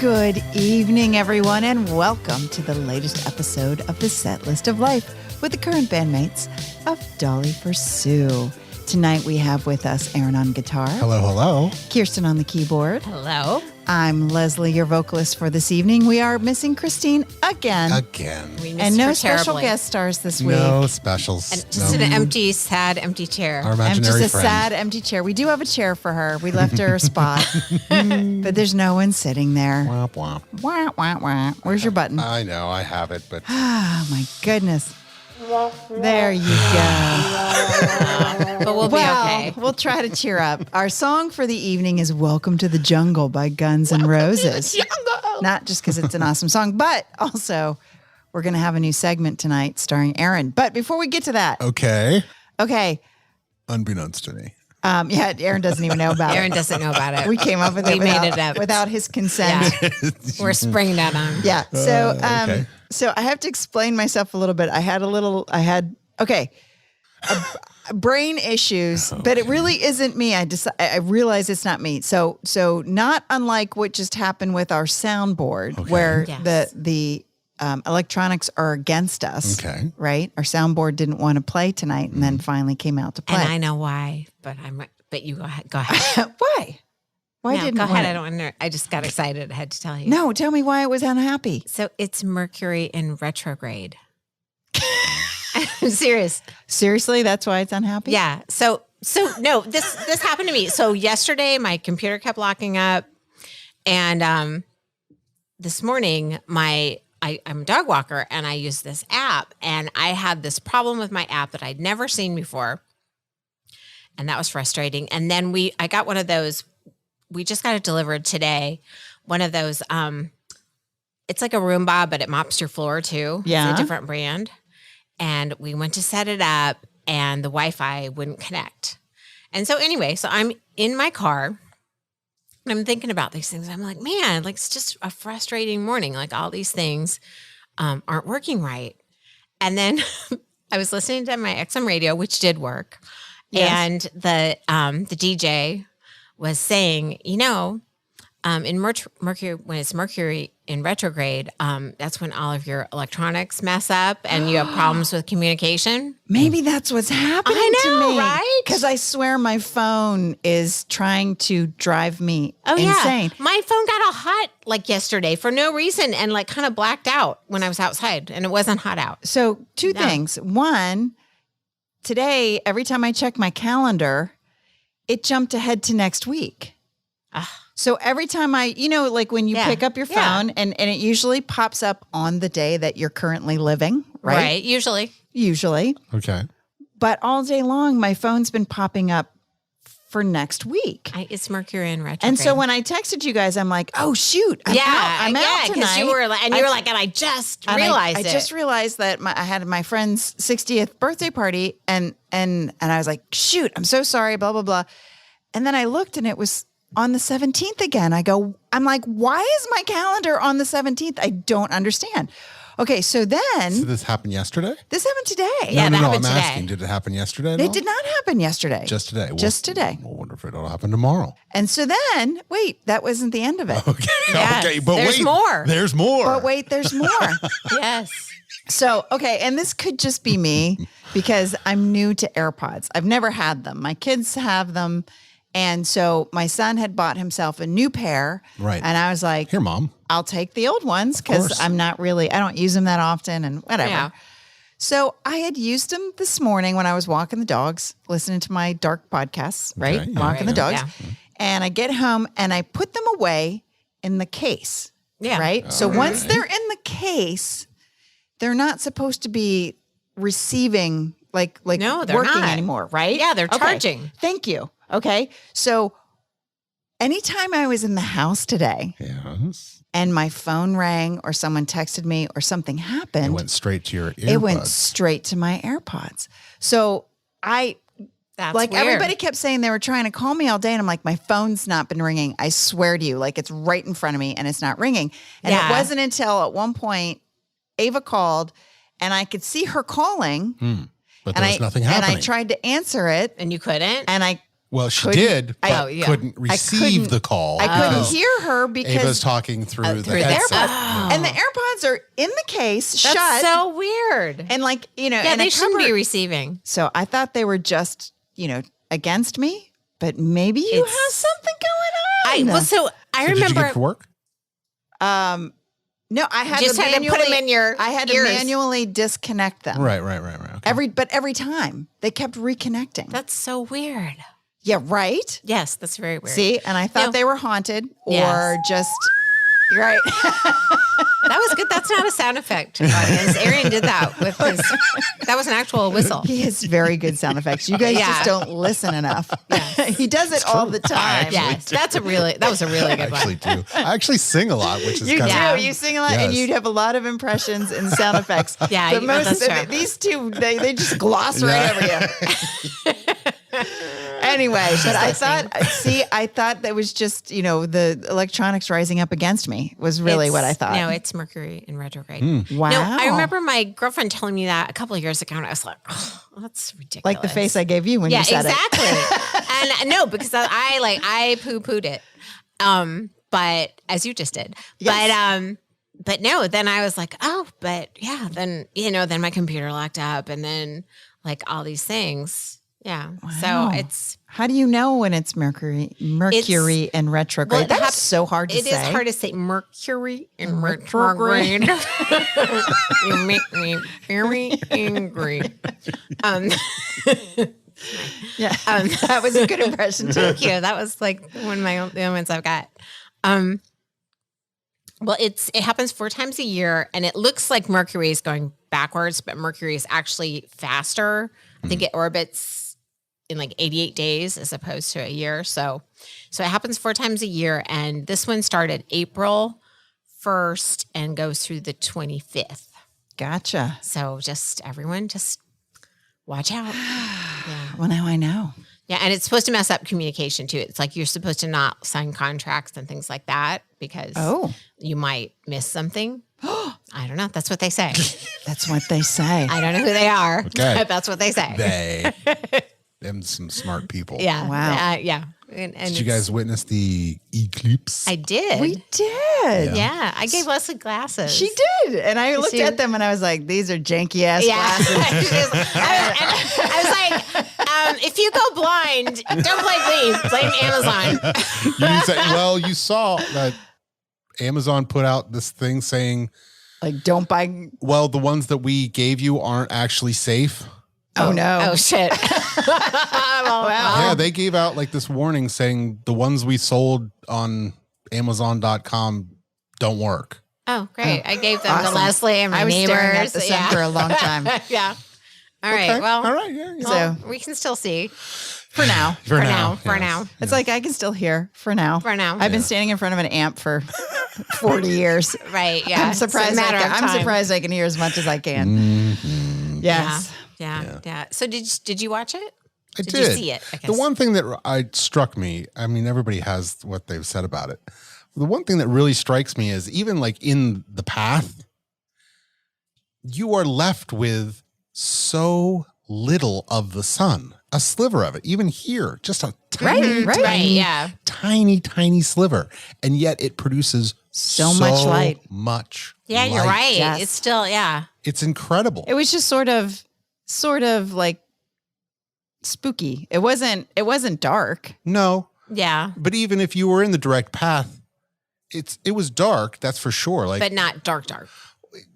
Good evening, everyone, and welcome to the latest episode of the Set List of Life with the current bandmates of Dolly for Sue. Tonight we have with us Aaron on guitar. Hello, hello. Kirsten on the keyboard. Hello. I'm Leslie, your vocalist for this evening. We are missing Christine again. We missed And no her special terribly. guest stars this week. No specials. And just an empty, sad, empty chair. Our I'm imaginary just a friend. sad, empty chair. We do have a chair for her. We left her a spot, but there's no one sitting there. Womp womp. Wah, wah, wah. Where's your button? I know, I have it, but Oh, my goodness. There you go. But we'll be okay. We'll try to cheer up. Our song for the evening is Welcome to the Jungle by Guns N' Roses. Not just because it's an awesome song, but also we're going to have a new segment tonight starring Aaron. But before we get to that, okay. Unbeknownst to me. Yeah, Aaron doesn't even know about Aaron it. doesn't know about it. We came up with it, We made it up. without his consent. Yeah. We're springing that on. Yeah. So, okay. So I have to explain myself a little bit. I had brain issues, but it really isn't me. I realize it's not me. So not unlike what just happened with our soundboard, where Yes. the electronics are against us. Okay. Right. Our soundboard didn't want to play tonight, and then finally came out to play. And I know why, but you go ahead. Go ahead. Why? Why No, didn't go it ahead? want I it? don't know. I just got excited. I had to tell you. No, tell me why it was unhappy. So it's Mercury in retrograde. I'm serious. Seriously, that's why it's unhappy? Yeah. So no, this happened to me. So yesterday my computer kept locking up, and this morning I'm a dog walker and I use this app, and I had this problem with my app that I'd never seen before, and that was frustrating. And then I got one of those. We just got it delivered today. One of those. It's like a Roomba, but it mops your floor too. Yeah. It's a different brand. And we went to set it up, and the Wi-Fi wouldn't connect. And so anyway, so I'm in my car, and I'm thinking about these things. I'm like, man, like it's just a frustrating morning. Like all these things aren't working right. And then I was listening to my XM radio, which did work. Yes. And the DJ was saying, in Mercury, when it's Mercury in retrograde, that's when all of your electronics mess up and you have problems with communication. Maybe that's what's happening I to know, me. right? Because I swear my phone is trying to drive me Oh, insane. yeah. My phone got all hot like yesterday for no reason and like kind of blacked out when I was outside, and it wasn't hot out. So two things. One, today, every time I check my calendar, it jumped ahead to next week. So every time like when you pick up your phone and it usually pops up on the day that you're currently living, right? Right. Usually. Okay. But all day long, my phone's been popping up for next week. It's Mercury in retrograde. And so when I texted you guys, I'm like, oh, shoot. I'm out tonight. you were like, and I just realized it. I just realized that I had my friend's 60th birthday party and I was like, shoot, I'm so sorry, blah, blah, blah. And then I looked and it was on the 17th again. I'm like, why is my calendar on the 17th? I don't understand. Okay, so then. So this happened yesterday? This happened today. Yeah, no, that I'm happened today. asking, did it happen yesterday? It did not happen yesterday. Just today? Just today. We'll wonder if it'll happen tomorrow. And so then, wait, that wasn't the end of it. Okay. Yes. Okay, but There's wait. more. There's more. But wait, there's more. Yes. So, okay, and this could just be me because I'm new to AirPods. I've never had them. My kids have them. And so my son had bought himself a new pair. Right. And I was like, Here, Mom. I'll take the old ones because course. I don't use them that often and whatever. Yeah. So I had used them this morning when I was walking the dogs, listening to my dark podcasts, right? Okay, yeah, Walking the dogs. Yeah. And I get home and I put them away in the case. Yeah. Right. So once they're in the case, they're not supposed to be receiving like No, they're working not. anymore, right? Yeah, they're Okay. charging. Thank you. Okay. So anytime I was in the house today Yes. and my phone rang or someone texted me or something happened, It went straight to your earbuds. it went straight to my AirPods. So That's like weird. everybody kept saying they were trying to call me all day. And I'm like, my phone's not been ringing. I swear to you, like it's right in front of me and it's not ringing. And Yeah. it wasn't until at one point Ava called and I could see her calling. But there was nothing happening. And I tried to answer it And you couldn't? and I Well, she couldn't- did, but Oh, yeah. couldn't receive couldn't- the call. I couldn't because hear her because Ava's talking through the through the headset. AirPods. and the AirPods are in the case, That's shut, so weird. and like Yeah, in they a shouldn't be cupboard. receiving. So I thought they were just against me, but maybe you It's- have something going on. I So did you remember. get to work? No, I had Just to had to put manually, 'em in your I had ears. to manually disconnect them. Right. Okay. But every time they kept reconnecting. That's so weird. Yeah, right. Yes, that's very weird. See, and I thought No. they were haunted or Yes. just right. That was good. That's not a sound effect, audience. Arian did that with his. That was an actual whistle. He has very good sound effects. You guys Yeah. just don't listen enough. He does it all the time. Yes, that was a really good I one. actually do. I actually sing a lot, which is You kind do. of Yeah. You sing a lot, and Yes. you'd have a lot of impressions and sound effects. Yeah, but most that's of true. these two, they just gloss right over you. Anyway, but I thought that was just the electronics rising up against me was really what I thought. No, it's Mercury in retrograde. Wow. No, I remember my girlfriend telling me that a couple of years ago, and I was like, "Oh, that's ridiculous." like the face I gave you when Yeah, you said exactly. And no, because I poo-pooed it. But as you just did. Yes. But no, then I was like, oh, but yeah, then then my computer locked up and then like all these things. Yeah. Wow. So it's How do you know when it's Mercury and retrograde? it That's hap- so hard to it say. is hard to say Mercury in Retrograde. retrograde. You make me very angry. Yeah, that was a good impression too. Thank you. That was like one of the only ones I've got. Well, it happens 4 times a year, and it looks like Mercury is going backwards, but Mercury is actually faster. I think it orbits in like 88 days as opposed to a year. So it happens 4 times a year, and this one started April 1st and goes through the 25th. Gotcha. So everyone just watch out. Yeah. Well, now I know. Yeah, and it's supposed to mess up communication too. It's like you're supposed to not sign contracts and things like that because you might miss something. I don't know. That's what they say. That's what they say. I don't know who they are, Okay. but that's what they say. Them some smart people. Yeah. Wow. Yeah. And Did you guys witness the eclipse? I did. We did. Yeah. I gave Leslie glasses. She did. And I looked at them and I was like, these are janky ass Yeah. glasses. I was like, if you go blind, don't blame me. Blame Amazon. You saw that Amazon put out this thing saying, Like, don't buy. well, the ones that we gave you aren't actually safe. Oh, no. Oh, shit. Wow. Yeah, they gave out like this warning saying the ones we sold on Amazon.com don't work. Oh, great. I gave them Awesome. to Leslie and my I was neighbors. staring at the sun for a long time. Yeah. All right. Okay. Well, all right. Yeah. well, we can still see For now. for now. yes. It's like I can still hear for now. For now. I've been standing in front of an amp for 40 years. Right. Yeah. I'm surprised. It's a matter of I'm time. surprised I can hear as much as I can. Mhm. Yes. Yeah. So did you watch it? I Did did. you see it? I The guess. one thing that struck me, I mean, everybody has what they've said about it. The one thing that really strikes me is even like in the path, you are left with so little of the sun, a sliver of it, even here, just a tiny, Right. Right. Yeah. tiny sliver. And yet it produces So much light. Much Yeah. You're light. right. Yes. It's still. Yeah. It's incredible. It was just sort of like spooky. It wasn't dark. No, Yeah. but even if you were in the direct path, it was dark, that's for sure. Like, But not dark.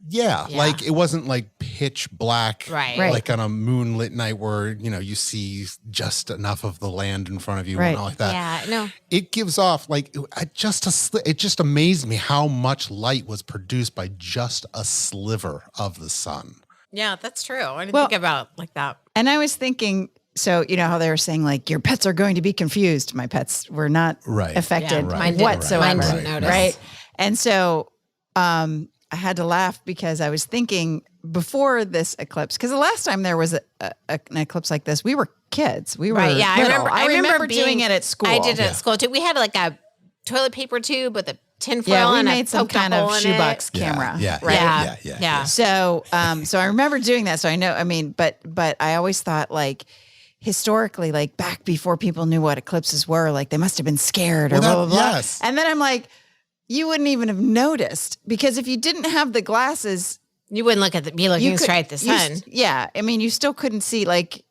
yeah, Yeah. like it wasn't like pitch black, Right. Right. like on a moonlit night where, you see just enough of the land in front of you Right. and all like that. Yeah. No. It gives off like it just amazed me how much light was produced by just a sliver of the sun. Yeah. That's true. I didn't Well- think about like that. And I was thinking, so you know how they were saying like your pets are going to be confused. My pets were not Right. affected Yeah, mine didn't- whatsoever. mine didn't notice. Right. And so I had to laugh because I was thinking before this eclipse, because the last time there was an eclipse like this, we were kids. We were Right. Yeah. little. I remember doing it at school. I did it at school too. We had like a toilet paper tube with a tinfoil Yeah, we and made I some poked a kind of hole in shoebox it. camera. Yeah. Right. Yeah. So, so I remember doing that. So I know, I mean, but I always thought like, historically, like back before people knew what eclipses were, like they must have been scared or Well, blah, blah, blah. yes. And then I'm like, you wouldn't even have noticed because if you didn't have the glasses, You wouldn't be looking straight at the sun. Yeah. I mean, you still couldn't see like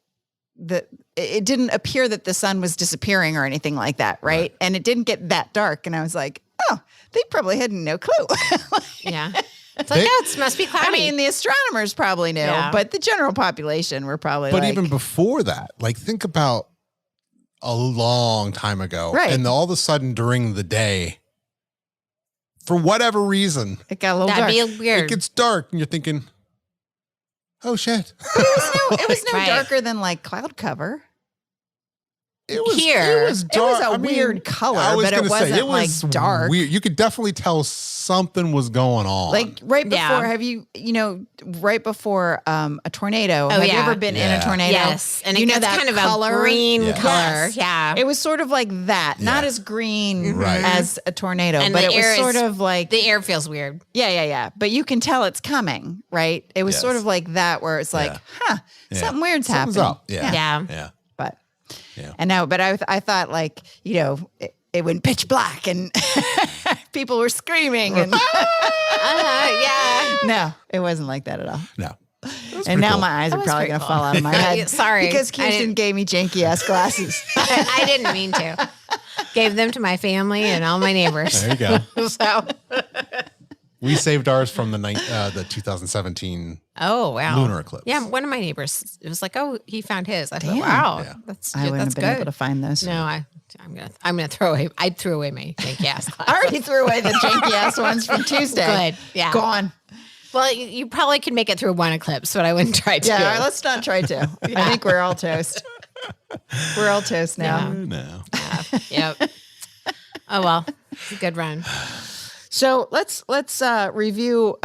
it didn't appear that the sun was disappearing or anything like that. Right. And it didn't get that dark. And I was like, oh, they probably had no clue. Yeah. It's like, oh, it must be cloudy. I mean, the astronomers probably knew, Yeah. but the general population were probably But like, even before that, like think about a long time ago. Right. And all of a sudden during the day, for whatever reason, it got a little That'd dark. be weird. it gets dark and you're thinking, oh shit. It was no Right. darker than like cloud cover. It was Here. It was It dark. was a I mean, weird color, I was but it gonna say, wasn't like dark. Weird. You could definitely tell something was going on. Like right before, Yeah. have you right before a tornado? Have you yeah. ever been in a Yeah. tornado? Yes. And you it know gets that kind of color? a green Yes. color. Yes. Yeah. It was sort of like that, not Yeah. as green Right. as a tornado, And but the it was air sort is- of like the air feels weird. yeah. But you can tell it's coming, right? It was Yes. sort of like that, where it's like, Yeah. something weird's Something's happening. up. Yeah. Yeah. Yeah. But Yeah. and no, but I thought like it went pitch black and people were screaming and Yeah. no, it wasn't like that at all. No. And now cool. my eyes That are was probably pretty going to cool. fall out of my head. Sorry. Because I Kirsten didn't- gave me janky ass glasses. I didn't mean to. Gave them to my family and all my neighbors. There you go. So, We saved ours from the 2017 oh wow, lunar eclipse. Yeah, one of my neighbors. It was like, oh, he found his. I thought, Damn. wow, Yeah. that's I wouldn't that's have been able good. to find those. No, I'm gonna throw away. I threw away my janky ass I glasses. already threw away the janky ass ones from Tuesday. Good. Yeah. Gone. Well, you probably could make it through one eclipse, but I wouldn't try to. Yeah, all right, let's not try to. I think we're all toast. We're all toast now. No. Yep. Oh well, it's a good run. So let's review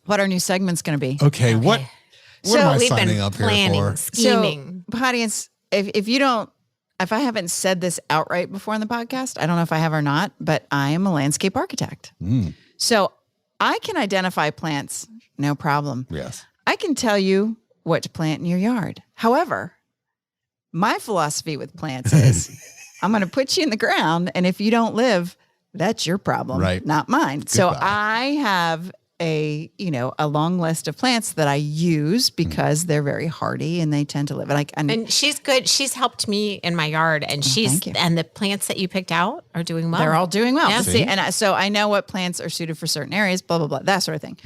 what our new segment's going to be. Okay. What So am I We've signing been up here planning, for? scheming. So, audience, if I haven't said this outright before in the podcast, I don't know if I have or not, but I am a landscape architect. So I can identify plants, no problem. Yes. I can tell you what to plant in your yard. However, my philosophy with plants is I'm going to put you in the ground, and if you don't live, that's your problem, Right. not mine. So Goodbye. I have a long list of plants that I use because they're very hardy and they tend to live. And she's good. She's helped me in my yard, and thank you. and the plants that you picked out are doing well. they're all doing well. Yeah. See, so I know what plants are suited for certain areas, blah, blah, blah, that sort of thing.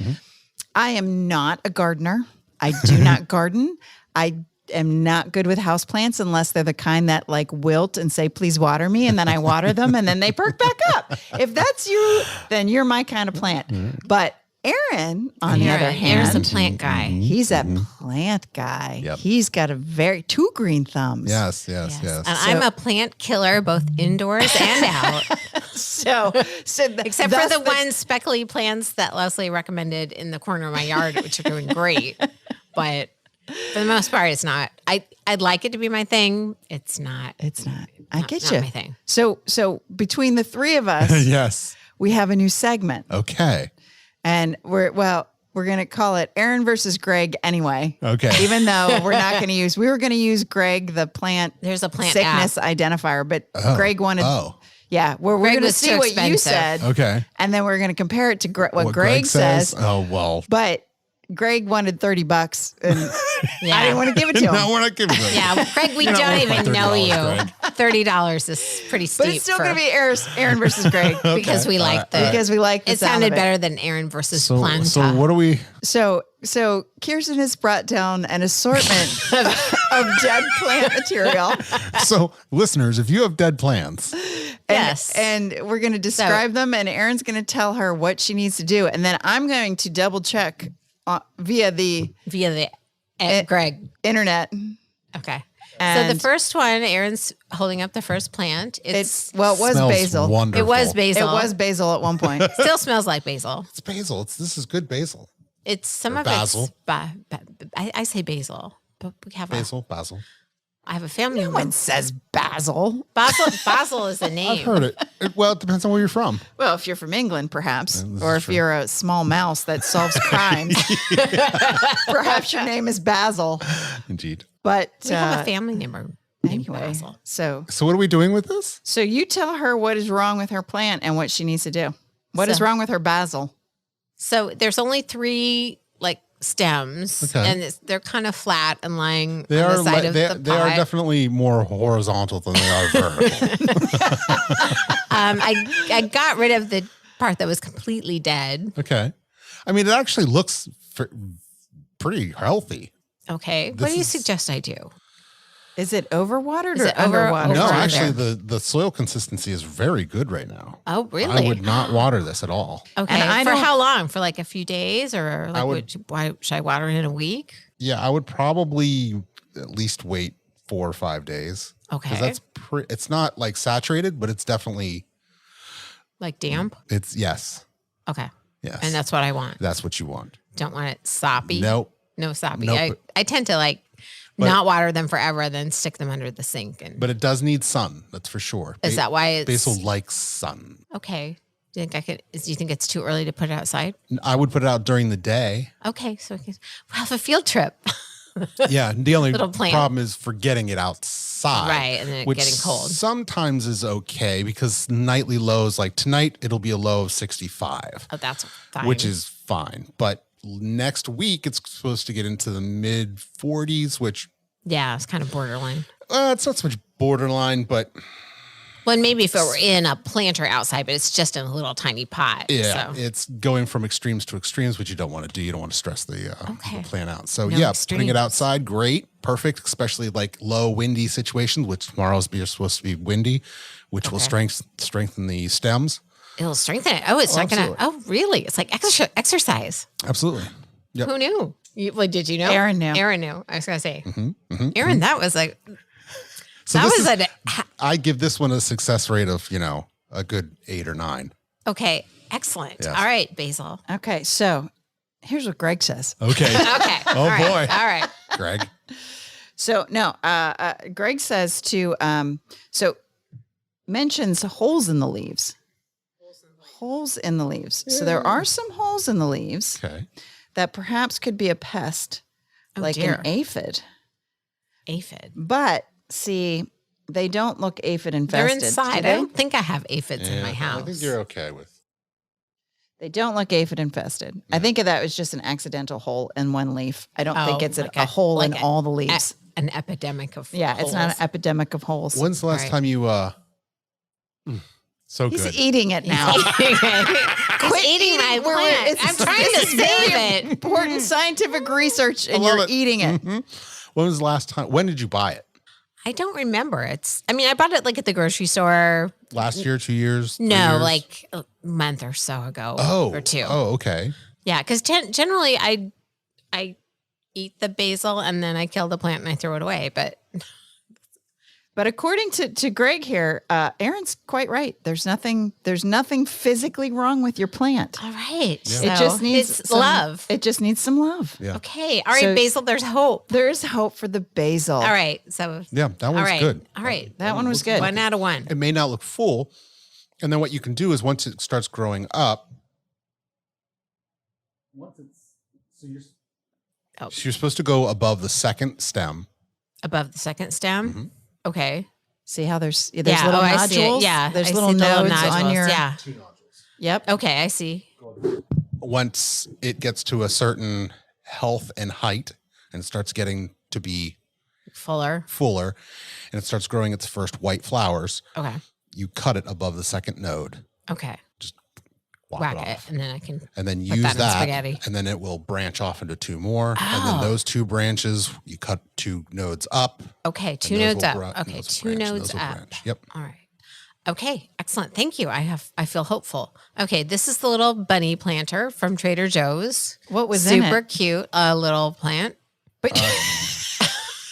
I am not a gardener. I do not garden. I am not good with houseplants unless they're the kind that like wilt and say, please water me. And then I water them and then they perk back up. If that's you, then you're my kind of plant. But Aaron, on the other Aaron's a hand, plant guy. he's a plant guy. Yep. He's got two green thumbs. Yes. And So- I'm a plant killer, both indoors and out. So Except for the one speckly plants that Leslie recommended in the corner of my yard, which are doing great. But for the most part, it's not. I'd like it to be my thing. It's not. It's not. I get not you. my thing. So between the three of us, Yes. we have a new segment, Okay. and we're going to call it Aaron versus Greg anyway. Okay. Even though we were going to use Greg, the plant There's a plant sickness identifier, but Greg wanted, we're Greg going to was see too what you expensive. said. Okay. And then we're going to compare it to what Greg says. Oh, well. But Greg wanted $30 and Yeah. I didn't want to give it to him. No, we're not giving it. Yeah, Craig, we You're not don't worth my even know $30, you. Greg. $30 is pretty steep. But it's still going to be Aaron versus Greg because we like the. because we like the It sound sounded of it. better than Aaron versus So Planta. what do we? So Kirsten has brought down an assortment of dead plant material. So listeners, if you have dead plants, Yes. And we're going to describe them, and Aaron's going to tell her what she needs to do. And then I'm going to double check via the Greg. internet. Okay. So And the first one, Aaron's holding up the first plant. it was smells basil. wonderful. It was basil. It was basil at one point. Still smells like basil. It's basil. This is good basil. It's some Or of basil. it's. I say basil, but we have Basil. I have a family. No one says basil. Basil is a name. I've heard it. Well, it depends on where you're from. Well, if you're from England, perhaps, this or is if true. you're a small mouse that solves crimes, perhaps your name is Basil. Indeed. But We have a family member named anyway, Basil. so So what are we doing with this? you tell her what is wrong with her plant and what she needs to do. What is So- wrong with her basil? So there's only 3 like stems, Okay. and they're kind of flat and lying They on are the side of the they are pot. definitely more horizontal than they are vertical. I got rid of the part that was completely dead. Okay. I mean, it actually looks pretty healthy. Okay, This what do you is- suggest I do? Is it overwatered Is or it over- underwatered? over No, there? actually, the soil consistency is very good right now. Oh, really? I would not water this at all. Okay, And I for don't- how long? For like a few days, or like would- why should I water it in a week? Yeah, I would probably at least wait 4 or 5 days. Okay, Because that's it's not like saturated, but it's definitely like damp. it's yes. Okay, Yes. and that's what I want. that's what you want. Don't want it soppy. Nope. No soppy. Nope. I tend to like not water them forever, then stick them under the sink. And But it does need sun, that's for sure. is that why it's Basil likes sun? okay? Do you think I could? Do you think it's too early to put it outside? I would put it out during the day. Okay, so we'll have a field trip. Yeah, the only Little plant. problem is for getting it outside. Right, and then it which getting cold. Sometimes is okay because nightly lows, like tonight, it'll be a low of 65, Oh, that's fine. which is fine. But next week, it's supposed to get into the mid 40s, which yeah, it's kind of borderline. it's not so much borderline, but Well, and maybe if it were in a planter outside, but it's just in a little tiny pot. yeah, So. it's going from extremes to extremes, which you don't want to do. You don't want to stress the Okay. plant out. So No yeah, extremes. putting it outside, great, perfect, especially like low windy situations, which tomorrow's supposed to be windy, which will strengthen the stems. It'll strengthen it. Oh, it's not going to. Oh, really? It's like exercise. Absolutely. Yep. Who knew? Did you know? Aaron knew. Aaron knew. I was going to say, Mm-hmm. Aaron, that was like, So that this was is- an, I give this one a success rate of, a good 8 or 9. okay, excellent. Yes. All right, Basil. Okay, so here's what Greg says. Okay. Okay. Oh, All right. boy. All right. Greg. So no, Greg says to mentions holes in the leaves. Holes in the leaves. So there are some holes in the leaves Okay. that perhaps could be a pest, Oh, like dear. an aphid. Aphid. But see, they don't look aphid They're infested. inside. do I they? don't think I have aphids in my house. I think you're okay with. They don't look aphid infested. I think that was just an accidental hole in one leaf. I don't think Oh, it's like a hole in like all the leaves. An epidemic of Yeah, it's not an holes. epidemic of holes. When's the last Right. time you so He's good. eating it now. Quit eating my plant. I'm trying to this is very save it. important scientific research, and love you're it. eating it. Mhm. When was the last time? When did you buy it? I don't remember. I bought it like at the grocery store. Last year, 2 years? 3 No, years? like a month or so ago. oh, or 2. Oh, okay. Yeah, because generally I eat the basil and then I kill the plant and I throw it away. But according to Greg here, Aaron's quite right. There's nothing physically wrong with your plant. All right, Yeah. so It just needs it's some love. It just needs some love. Yeah. Okay, all right, So- basil. There's hope. There's hope for the basil. All right, so Yeah, that all one's right, good. all right. That one was good. 1 out of 1. It may not look full. And then what you can do is once it starts growing up, Oh. so you're supposed to go above the second stem. Above the second stem. Mhm. Okay. See how there's Yeah. little oh, nodules? I see it. Yeah. There's I little see the nodes nodules. on your. Yeah. Yep. Okay, I see. Once it gets to a certain health and height and starts getting to be Fuller. fuller and it starts growing its first white flowers, Okay. you cut it above the second node, Okay. whack Whack it it, off. and then I can. And then Put use that in that, spaghetti. and then it will branch off into 2 more. And then Oh. those 2 branches, you cut 2 nodes up. Okay, and 2 those nodes will up. bra- Okay, those will 2 branch, and nodes those will up. branch. Yep. All right. Okay, excellent. Thank you. I feel hopeful. Okay, this is the little bunny planter from Trader Joe's. What was in Super it? cute, little plant. But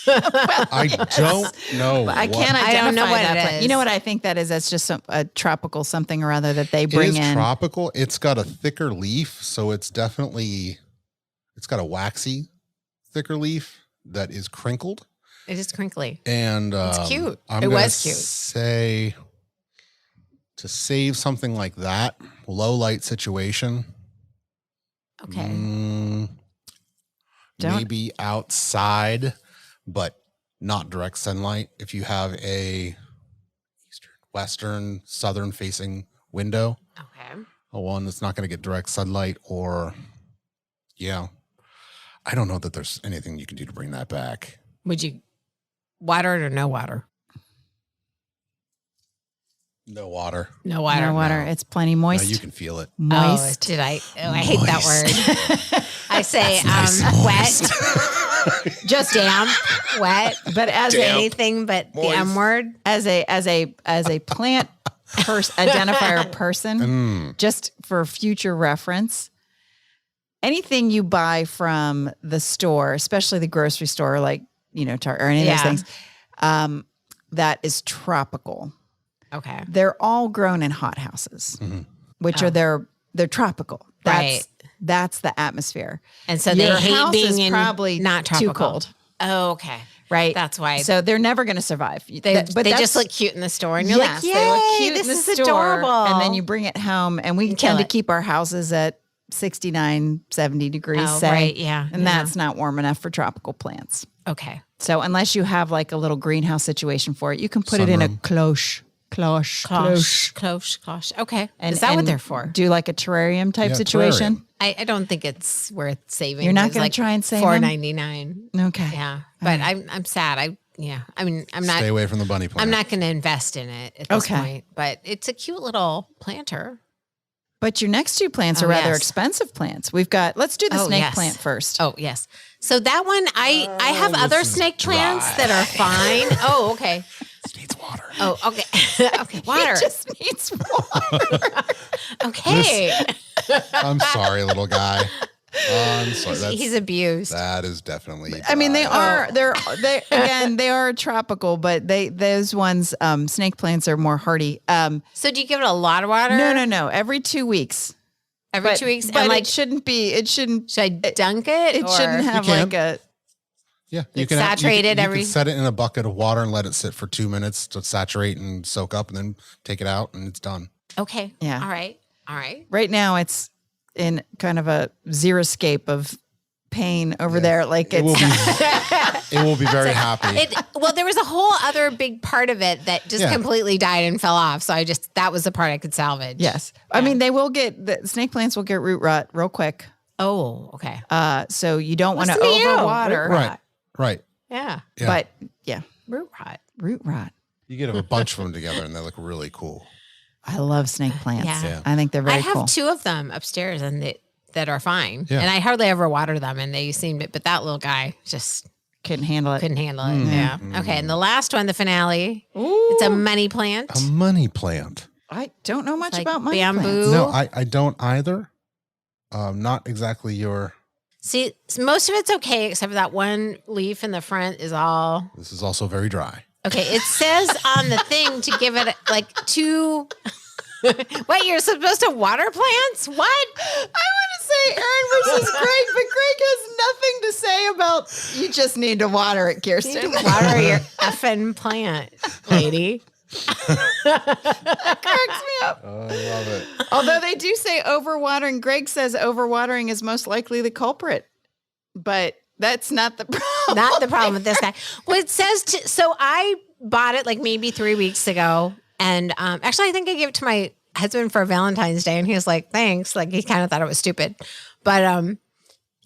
I don't know. I what- can't identify I don't know what that it plant. is. You know what I think that is? That's just a tropical something or other that they It bring is in. tropical. It's got a thicker leaf, so it's got a waxy, thicker leaf that is crinkled. It is crinkly. And It's cute. I'm It gonna was cute. Say to save something like that, low light situation. Okay. Don't- Maybe outside but not direct sunlight. If you have a eastern, western, southern facing window, Okay. a one that's not going to get direct sunlight, or I don't know that there's anything you can do to bring that back. Would you water it or no water? No water. No water. No water. No. It's plenty No, moist. you can feel it. Moist. Oh, did I? Oh, I hate that word. I say wet. Just damp, wet. But as Anything but the M word. as a plant identifier person, just for future reference, anything you buy from the store, especially the grocery store, like or any of those things, that is tropical. Okay. They're all grown in hothouses, which are they're tropical. That's the atmosphere. And so Your they hate house being is in probably not tropical. too cold. Oh, okay. Right. That's why. So they're never going to survive. They just look cute in the store, and you're like, they look "Yay, cute this in the is store." adorable. And then you bring it home, and we kill tend to it. keep our houses at 69, 70 degrees, Oh, say. right, yeah, And yeah. that's not warm enough for tropical plants. Okay. So unless you have like a little greenhouse situation for it, you can put it in a cloche. Cloche. Okay. And, Is that what and they're for? do like a terrarium type situation. terrarium. I don't think it's worth saving. You're not It's gonna like try and save them? $4.99. Okay. Yeah, but I'm sad. I mean, I'm not. Stay away from the bunny plant. I'm not going to invest in it at this Okay. point. But it's a cute little planter. But your next two plants are rather expensive plants. Let's do the snake plant first. Oh yes. So that one, I have other snake plants that are fine. Oh, okay. It needs water. Oh, okay. Okay, water. It just needs water. Okay. I'm sorry, little guy. I'm sorry. He's abused. That is definitely. I mean, they dry. are they are tropical, but those ones snake plants are more hardy. So do you give it a lot of water? No. Every 2 weeks. Every 2 weeks? But And it shouldn't be. It shouldn't. should I dunk it? It shouldn't have You can. like a. Yeah, It's saturated you every- can set it in a bucket of water and let it sit for 2 minutes to saturate and soak up, and then take it out, and it's done. Okay. Yeah. All right. Right now, it's in kind of a xeriscape of pain over there. Like It will it's. be. It will be very happy. Well, there was a whole other big part of it that just Yeah. completely died and fell off. So that was the part I could salvage. Yes, I mean the snake plants will get root rot real quick. Oh, okay. So you don't want to Listen to you. overwater. Root rot. Right. Right. Yeah. Yeah. But yeah, Root rot. root rot. You get a bunch of them together, and they look really cool. I love snake plants. Yeah. I think they're very I have cool. 2 of them upstairs and that are fine. Yeah. And I hardly ever water them and they seem but that little guy just Couldn't handle it. couldn't handle it. Yeah. Okay. And the last one, the finale, Ooh. it's a money plant. A money plant. I don't know much Like about money bamboo. plants. No, I don't either. Not exactly your. See, most of it's okay except for that one leaf in the front is all This is also very dry. okay. It says on the thing to give it like 2. What, you're supposed to water plants? What? I want to say Aaron versus Greg, but Greg has nothing to say about. You just need to water it, You Kirsten. need to water your effing plant, lady. That cracks me up. I love it. Although they do say overwatering. Greg says overwatering is most likely the culprit, but that's not the problem. Not the problem with this guy. Well, it says so I bought it like maybe 3 weeks ago. And actually, I think I gave it to my husband for Valentine's Day. And he was like, thanks. Like, he kind of thought it was stupid. But, and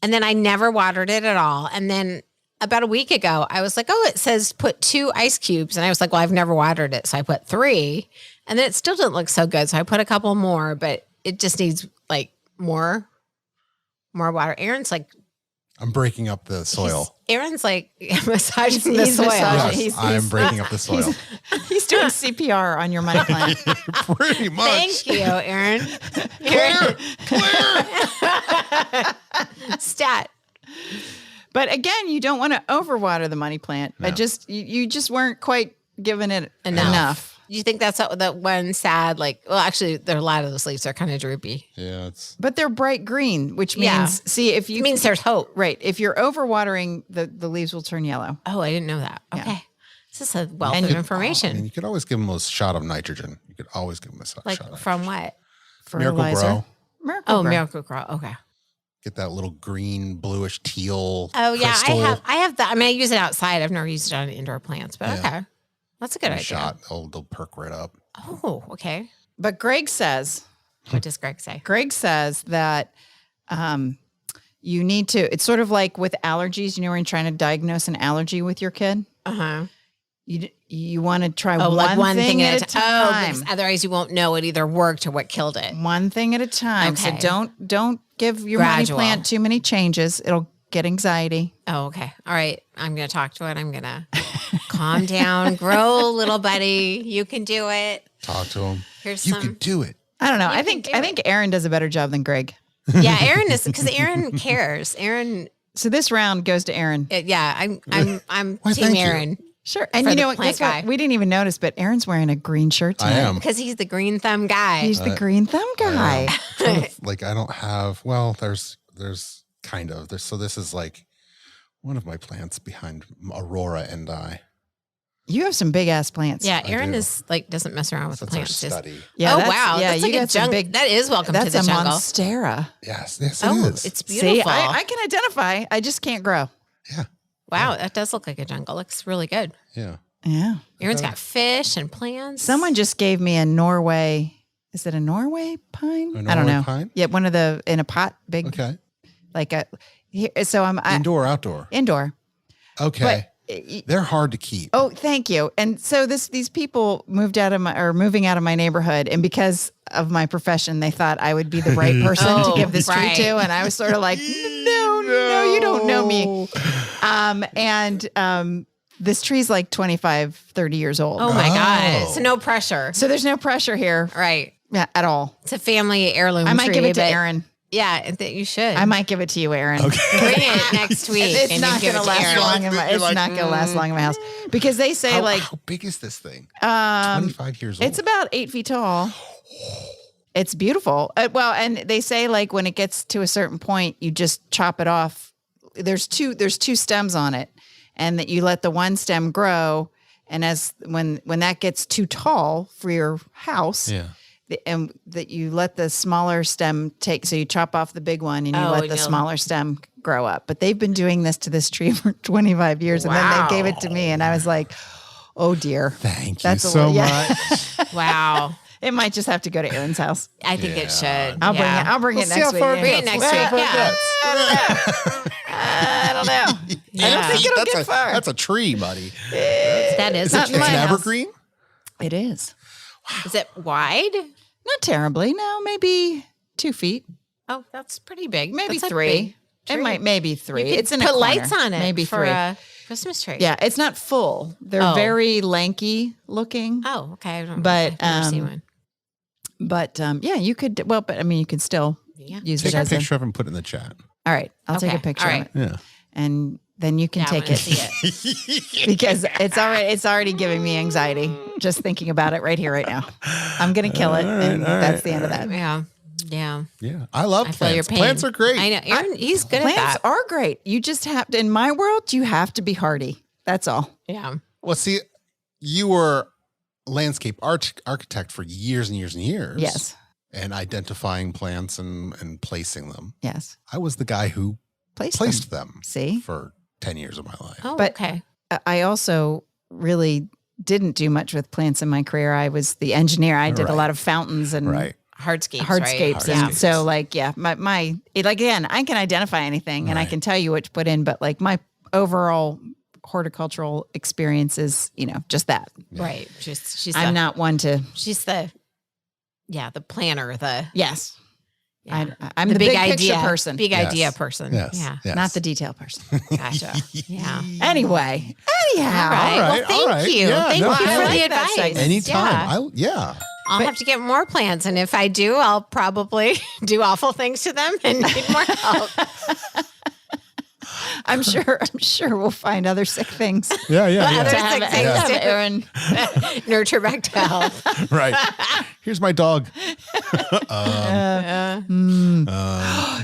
then I never watered it at all. And then about a week ago, I was like, oh, it says put 2 ice cubes. And I was like, well, I've never watered it. So I put 3. And then it still didn't look so good. So I put a couple more, but it just needs like more water. Aaron's like, I'm breaking up the soil. Aaron's like massaging the He's soil. massaging. Yes, I'm breaking up the soil. He's doing CPR on your money plant. Pretty much. Thank you, Aaron. Stat. But again, you don't want to overwater the money plant. No. You just weren't quite giving it Enough. enough. Do you think that's that one sad, like, well, actually, there are a lot of those leaves are kind of droopy. Yeah, it's. But they're bright green, which means, Yeah. see, if you It means there's hope. right, if you're overwatering, the leaves will turn yellow. Oh, I didn't know that. Yeah. Okay. This is a wealth And of you- And information. you could always give them a shot of nitrogen. You could always give them a shot Like of from what? Miracle Fertilizer. Grow. Miracle Oh, Grow. Miracle Grow. Okay. Get that little green, bluish, teal. Oh yeah, crystal I have that. I mean, I use it outside. I've never used it on indoor plants, but okay, that's a good idea. shot. They'll perk right up. Oh, okay. But Greg says What does Greg say? Greg says that you need to, it's sort of like with allergies, when you're trying to diagnose an allergy with your kid, you want to try one thing at a time. Because otherwise you won't know it either worked or what killed it. One thing at a time. Okay. So don't give your Gradual. money plant too many changes. It'll get anxiety. Oh, okay. All right. I'm going to talk to it. I'm going to calm down, grow, little buddy. You can do it. Talk to him. Here's You some. can do it. I don't know. You I can think do Aaron does a better job than Greg. Yeah, Aaron is because Aaron cares. Aaron. So this round goes to Aaron. Yeah, I'm Why, team thank you. Aaron Sure. And For you the know what? plant Guess what? guy. We didn't even notice, but Aaron's wearing a green shirt I tonight. am. because he's the green thumb guy. He's the green thumb guy. Like I don't have. Well, there's kind of. So this is like one of my plants behind Aurora and I. You have some big ass plants. Yeah, Aaron do. is like doesn't mess around with the That's our plants. Just- study. Yeah. oh that's- wow, Yeah, that's you like a got some jungle. big. That is welcome That's to the a jungle. monstera. Yes, it Oh, is. it's beautiful. See, I can identify. I just can't grow. Yeah, wow, that does look like a jungle. Looks really good. yeah. Yeah. Aaron's got fish and plants. Someone just gave me a Norway. Is it a Norway pine? A I don't Norway know. pine? Yeah, one of the in a pot, big Okay. like a. Here, so I'm Indoor, outdoor. indoor. Okay. But They're hard to keep. oh, thank you. And so these people moving out of my neighborhood, and because of my profession, they thought I would be the right person to Oh, give this right. tree to, and I was sort of like, no, you don't know me. This tree's like 25, 30 years old. Oh my Oh. god! So no pressure. So there's no pressure here Right. at all. It's a family heirloom. I might tree, give it to but- Aaron. Yeah, that you should. I might give it to you, Aaron. bring it next week. It's and not you give going it to last Aaron. long. It's not going to last long in my house because they say How big is this thing? 25 years old. it's about 8 feet tall. It's beautiful. Well, and they say like when it gets to a certain point, you just chop it off. There's two stems on it, and that you let the one stem grow. And when that gets too tall for your house, Yeah. and that you let the smaller stem take, so you chop off the big one and you Oh, let and the you'll- smaller stem grow up. But they've been doing this to this tree for 25 years, and then Wow. they gave it to me, and I was like, oh dear. Thank That's you a so little- yeah. much. Wow. It might just have to go to Aaron's house. I think it should. I'll bring it see next how week. far it Bring it gets. next week. Yeah. I don't know. I don't think it'll get far. That's a tree, buddy. That is. Not a in It's my an house. evergreen? It is. Is it wide? Not terribly. No, maybe 2 feet. Oh, that's pretty big. Maybe That's a 3. big It tree. might maybe 3. You could It's in a put corner. lights on it. Maybe for 3. a Christmas tree. Yeah, it's not full. They're Oh. very lanky looking. Oh, okay. I don't. But, I've never seen one. But yeah, you could. Well, but I mean, you could still Yeah. use Take it a as a. picture of it and put it in the chat. All right, I'll take a Okay, picture all of it, Yeah. and then you can Yeah, I take wanna it, see it. because it's already giving me anxiety just thinking about it right here, right now. I'm gonna kill it, and that's the end of that. Yeah. Yeah. Yeah. I love I feel your plants. pain. Plants are great. I know. Aaron, he's good at Plants that. are great. You just have to. In my world, you have to be hardy. That's all. Yeah. Well, see, you were landscape architect for years and years and years. Yes. And identifying plants and placing them. Yes. I was the guy who Placed placed them See, for 10 years of my life. Oh, But- okay. I also really didn't do much with plants in my career. I was the engineer. I did a Right. lot of fountains and Right. Hardscapes. hardscapes. Right? And so like, yeah, again, I can identify anything and I Right. can tell you what to put in, but like my overall horticultural experience is, just that. Right. She's I'm not one to, She's the planner, yes, yeah. I'm the big picture idea person, Big Yes. idea person. Yes. Yeah. Yes. not the detail person. Gotcha. Yeah. Anyway, anyhow. All right. All right, Well, thank all right. you. Yeah, Thank no, you I for like the that advice. segment. Anytime. Yeah. I'll have to get more plants. And if I do, I'll probably do awful things to them and need more help. I'm sure we'll find other sick things. Yeah, yeah, Other To yeah. have, sick things to have too. Aaron. Nurture back to health. Right. Here's my dog.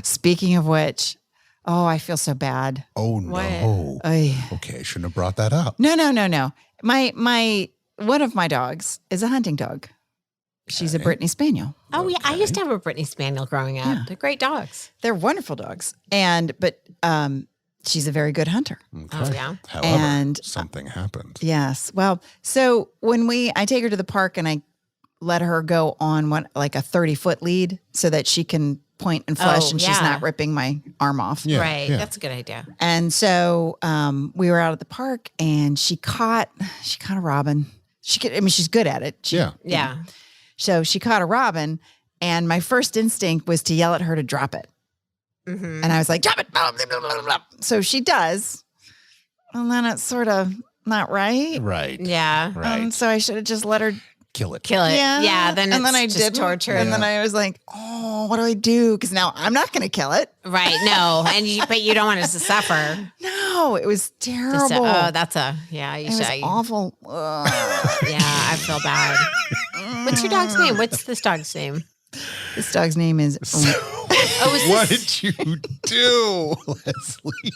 Speaking of which, oh, I feel so bad. Oh, no. Ay. Okay, shouldn't have brought that up. No. My one of my dogs is a hunting dog. She's a Brittany Spaniel. Oh yeah, I used to have a Brittany Spaniel growing up. Yeah. They're great dogs. They're wonderful dogs. But she's a very good hunter. Okay. Oh, yeah. However, And- something happened. Yes. Well, so when I take her to the park and I let her go on like a 30-foot lead so that she can point and flush and she's yeah. not ripping my arm off. Yeah, Right. yeah. That's a good idea. And so we were out at the park and she caught a robin. She's good at it. Yeah. Yeah. So she caught a robin and my first instinct was to yell at her to drop it. Mm-hmm. And I was like, drop it. Blah, blah, blah, blah, blah. So she does. And then it's sort of not right. Right. Yeah. Right. So I should have just let her Kill it. Kill it. Yeah. Then and then it's I just did torture. And then I was like, oh, what do I do? Because now I'm not going to kill it. Right. No. But you don't want us to suffer. No, it was terrible. Just yeah. You it was should. awful. Ugh. Yeah. I feel bad. What's your dog's name? What's this dog's name? This dog's name is. What did you do, Leslie?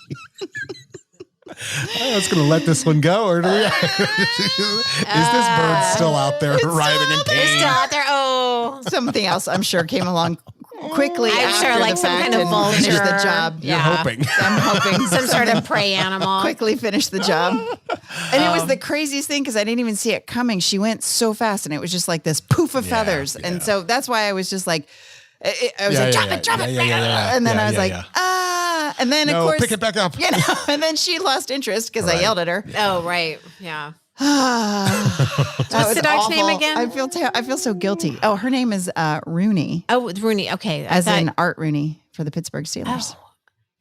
I was going to let this one go, or do we? Is this bird still out there writhing in They're pain? still out there. Oh. Something else, I'm sure, came along quickly. I'm after sure, like the some fact kind of and finished the vulture. job. You're Yeah. hoping. I'm hoping Some sort of prey animal. quickly finish the job. And it was the craziest thing because I didn't even see it coming. She went so fast and it was just like this poof of feathers. yeah. And so that's why I was just like, I was like, drop it. Yeah. And then I was like, yeah. And then, No, of course, pick it back up. You know, and then she lost interest because I Right. yelled at her. Oh, right. Yeah. What's the dog's name again? I feel so guilty. Oh, her name is Rooney, Oh, it's Rooney. Okay. as in Art Rooney for the Pittsburgh Steelers. Oh.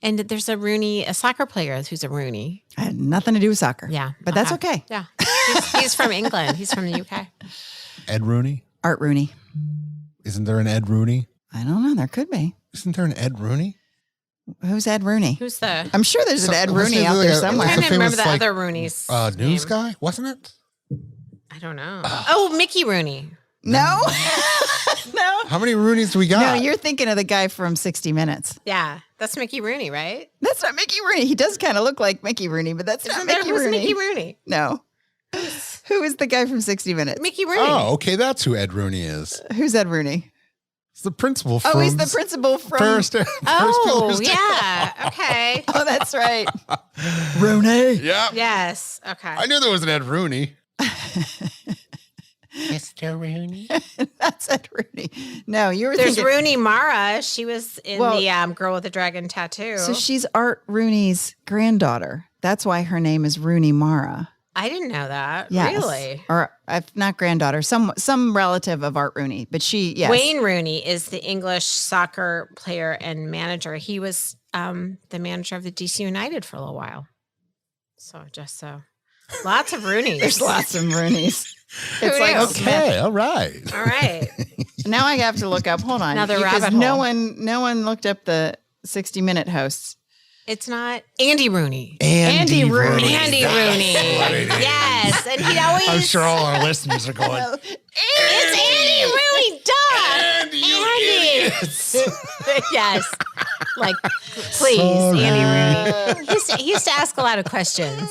And there's a Rooney, a soccer player who's a Rooney. I had nothing to do with soccer. Yeah. But that's okay. Yeah. He's from England. He's from the UK. Ed Rooney? Art Rooney. Isn't there an Ed Rooney? I don't know. There could be. Isn't there an Ed Rooney? Who's Ed Rooney? Who's the? I'm sure there's an Ed what's Rooney the- out there like, somewhere. I'm what's trying to famous, remember the like, other Rooney's News name. guy? Wasn't it? I don't know. Oh, Mickey Rooney. No. No. How many Roonies do we got? No, you're thinking of the guy from 60 Minutes. Yeah, that's Mickey Rooney, right? That's not Mickey Rooney. He does kind of look like Mickey Rooney, but that's not Isn't there Mickey who's Rooney. Mickey Rooney? No. Who is the guy from 60 Minutes? Mickey Rooney. Oh, okay. That's who Ed Rooney is. Who's Ed Rooney? It's the principal from Oh, he's the principal from. First Oh, Pillars Down. yeah. Okay. Oh, that's right. Rooney. Yeah. Yes. Okay. I knew there was an Ed Rooney. Mr. Rooney. That's Ed Rooney. No, you were There's thinking. Rooney Mara. She was in Well- the Girl with the Dragon Tattoo. So she's Art Rooney's granddaughter. That's why her name is Rooney Mara. I didn't know that. Yes. Really? Or if not granddaughter, some relative of Art Rooney. But she, yes. Wayne Rooney is the English soccer player and manager. He was the manager of the DC United for a little while. So just so. Lots of Rooneys. There's lots of Rooneys. Who It's like, knew? Okay. All right. All right. now I have to look up. Hold on. Another because rabbit no hole. no one looked up the 60-minute hosts. It's not Andy Rooney. Andy Rooney. Andy That's Rooney. what it is. Yes. And he'd always. I'm sure all our listeners are going, It's Andy Rooney. Duh. Andy, you idiots. Yes. Like, please, Sorry. Andy Rooney. He used to ask a lot of questions,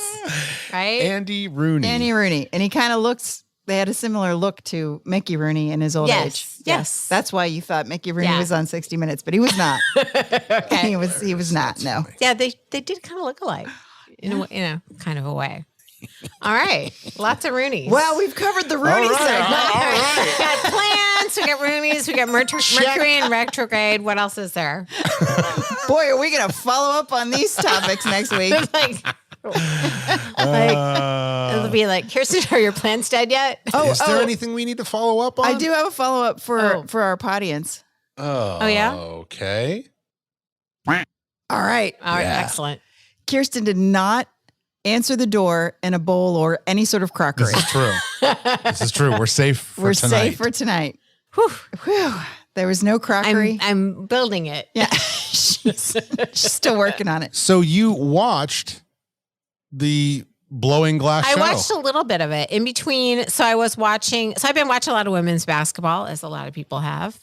right? Andy Rooney. Andy Rooney. And he kind of looks, they had a similar look to Mickey Rooney in his old Yes, age. yes. That's why you thought Mickey Rooney Yeah. was on 60 Minutes, but he was not. He was not, no. Yeah, they did kind of look alike in a kind of a way. All right. Lots of Roonies. Well, we've covered the Rooney All right, segment. all right. We got plants, we got Roonies, we got Mercury and Retrograde. What else is there? Boy, are we going to follow up on these topics next week. Like, it'll be like, Kirsten, are your plants dead yet? Oh, Is there anything we need to follow up on? I do have a follow up for our audience. Oh, yeah? Okay. All right. All right, Yeah. excellent. Kirsten did not answer the door in a bowl or any sort of crockery. This is true. This is true. We're safe for We're tonight. safe for tonight. Whew. Whew. There was no crockery. I'm building it. yeah. she's still working on it. So you watched the blowing glass I show. watched a little bit of it in between. So I've been watching a lot of women's basketball, as a lot of people have.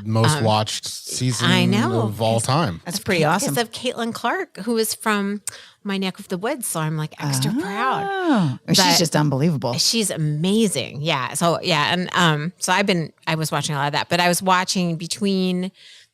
most watched season I know. of all time. That's pretty awesome. Because of Caitlin Clark, who is from my neck of the woods. So I'm like extra proud. Oh, she's But- just unbelievable. She's amazing. Yeah. So yeah. And so I was watching a lot of that, but I was watching between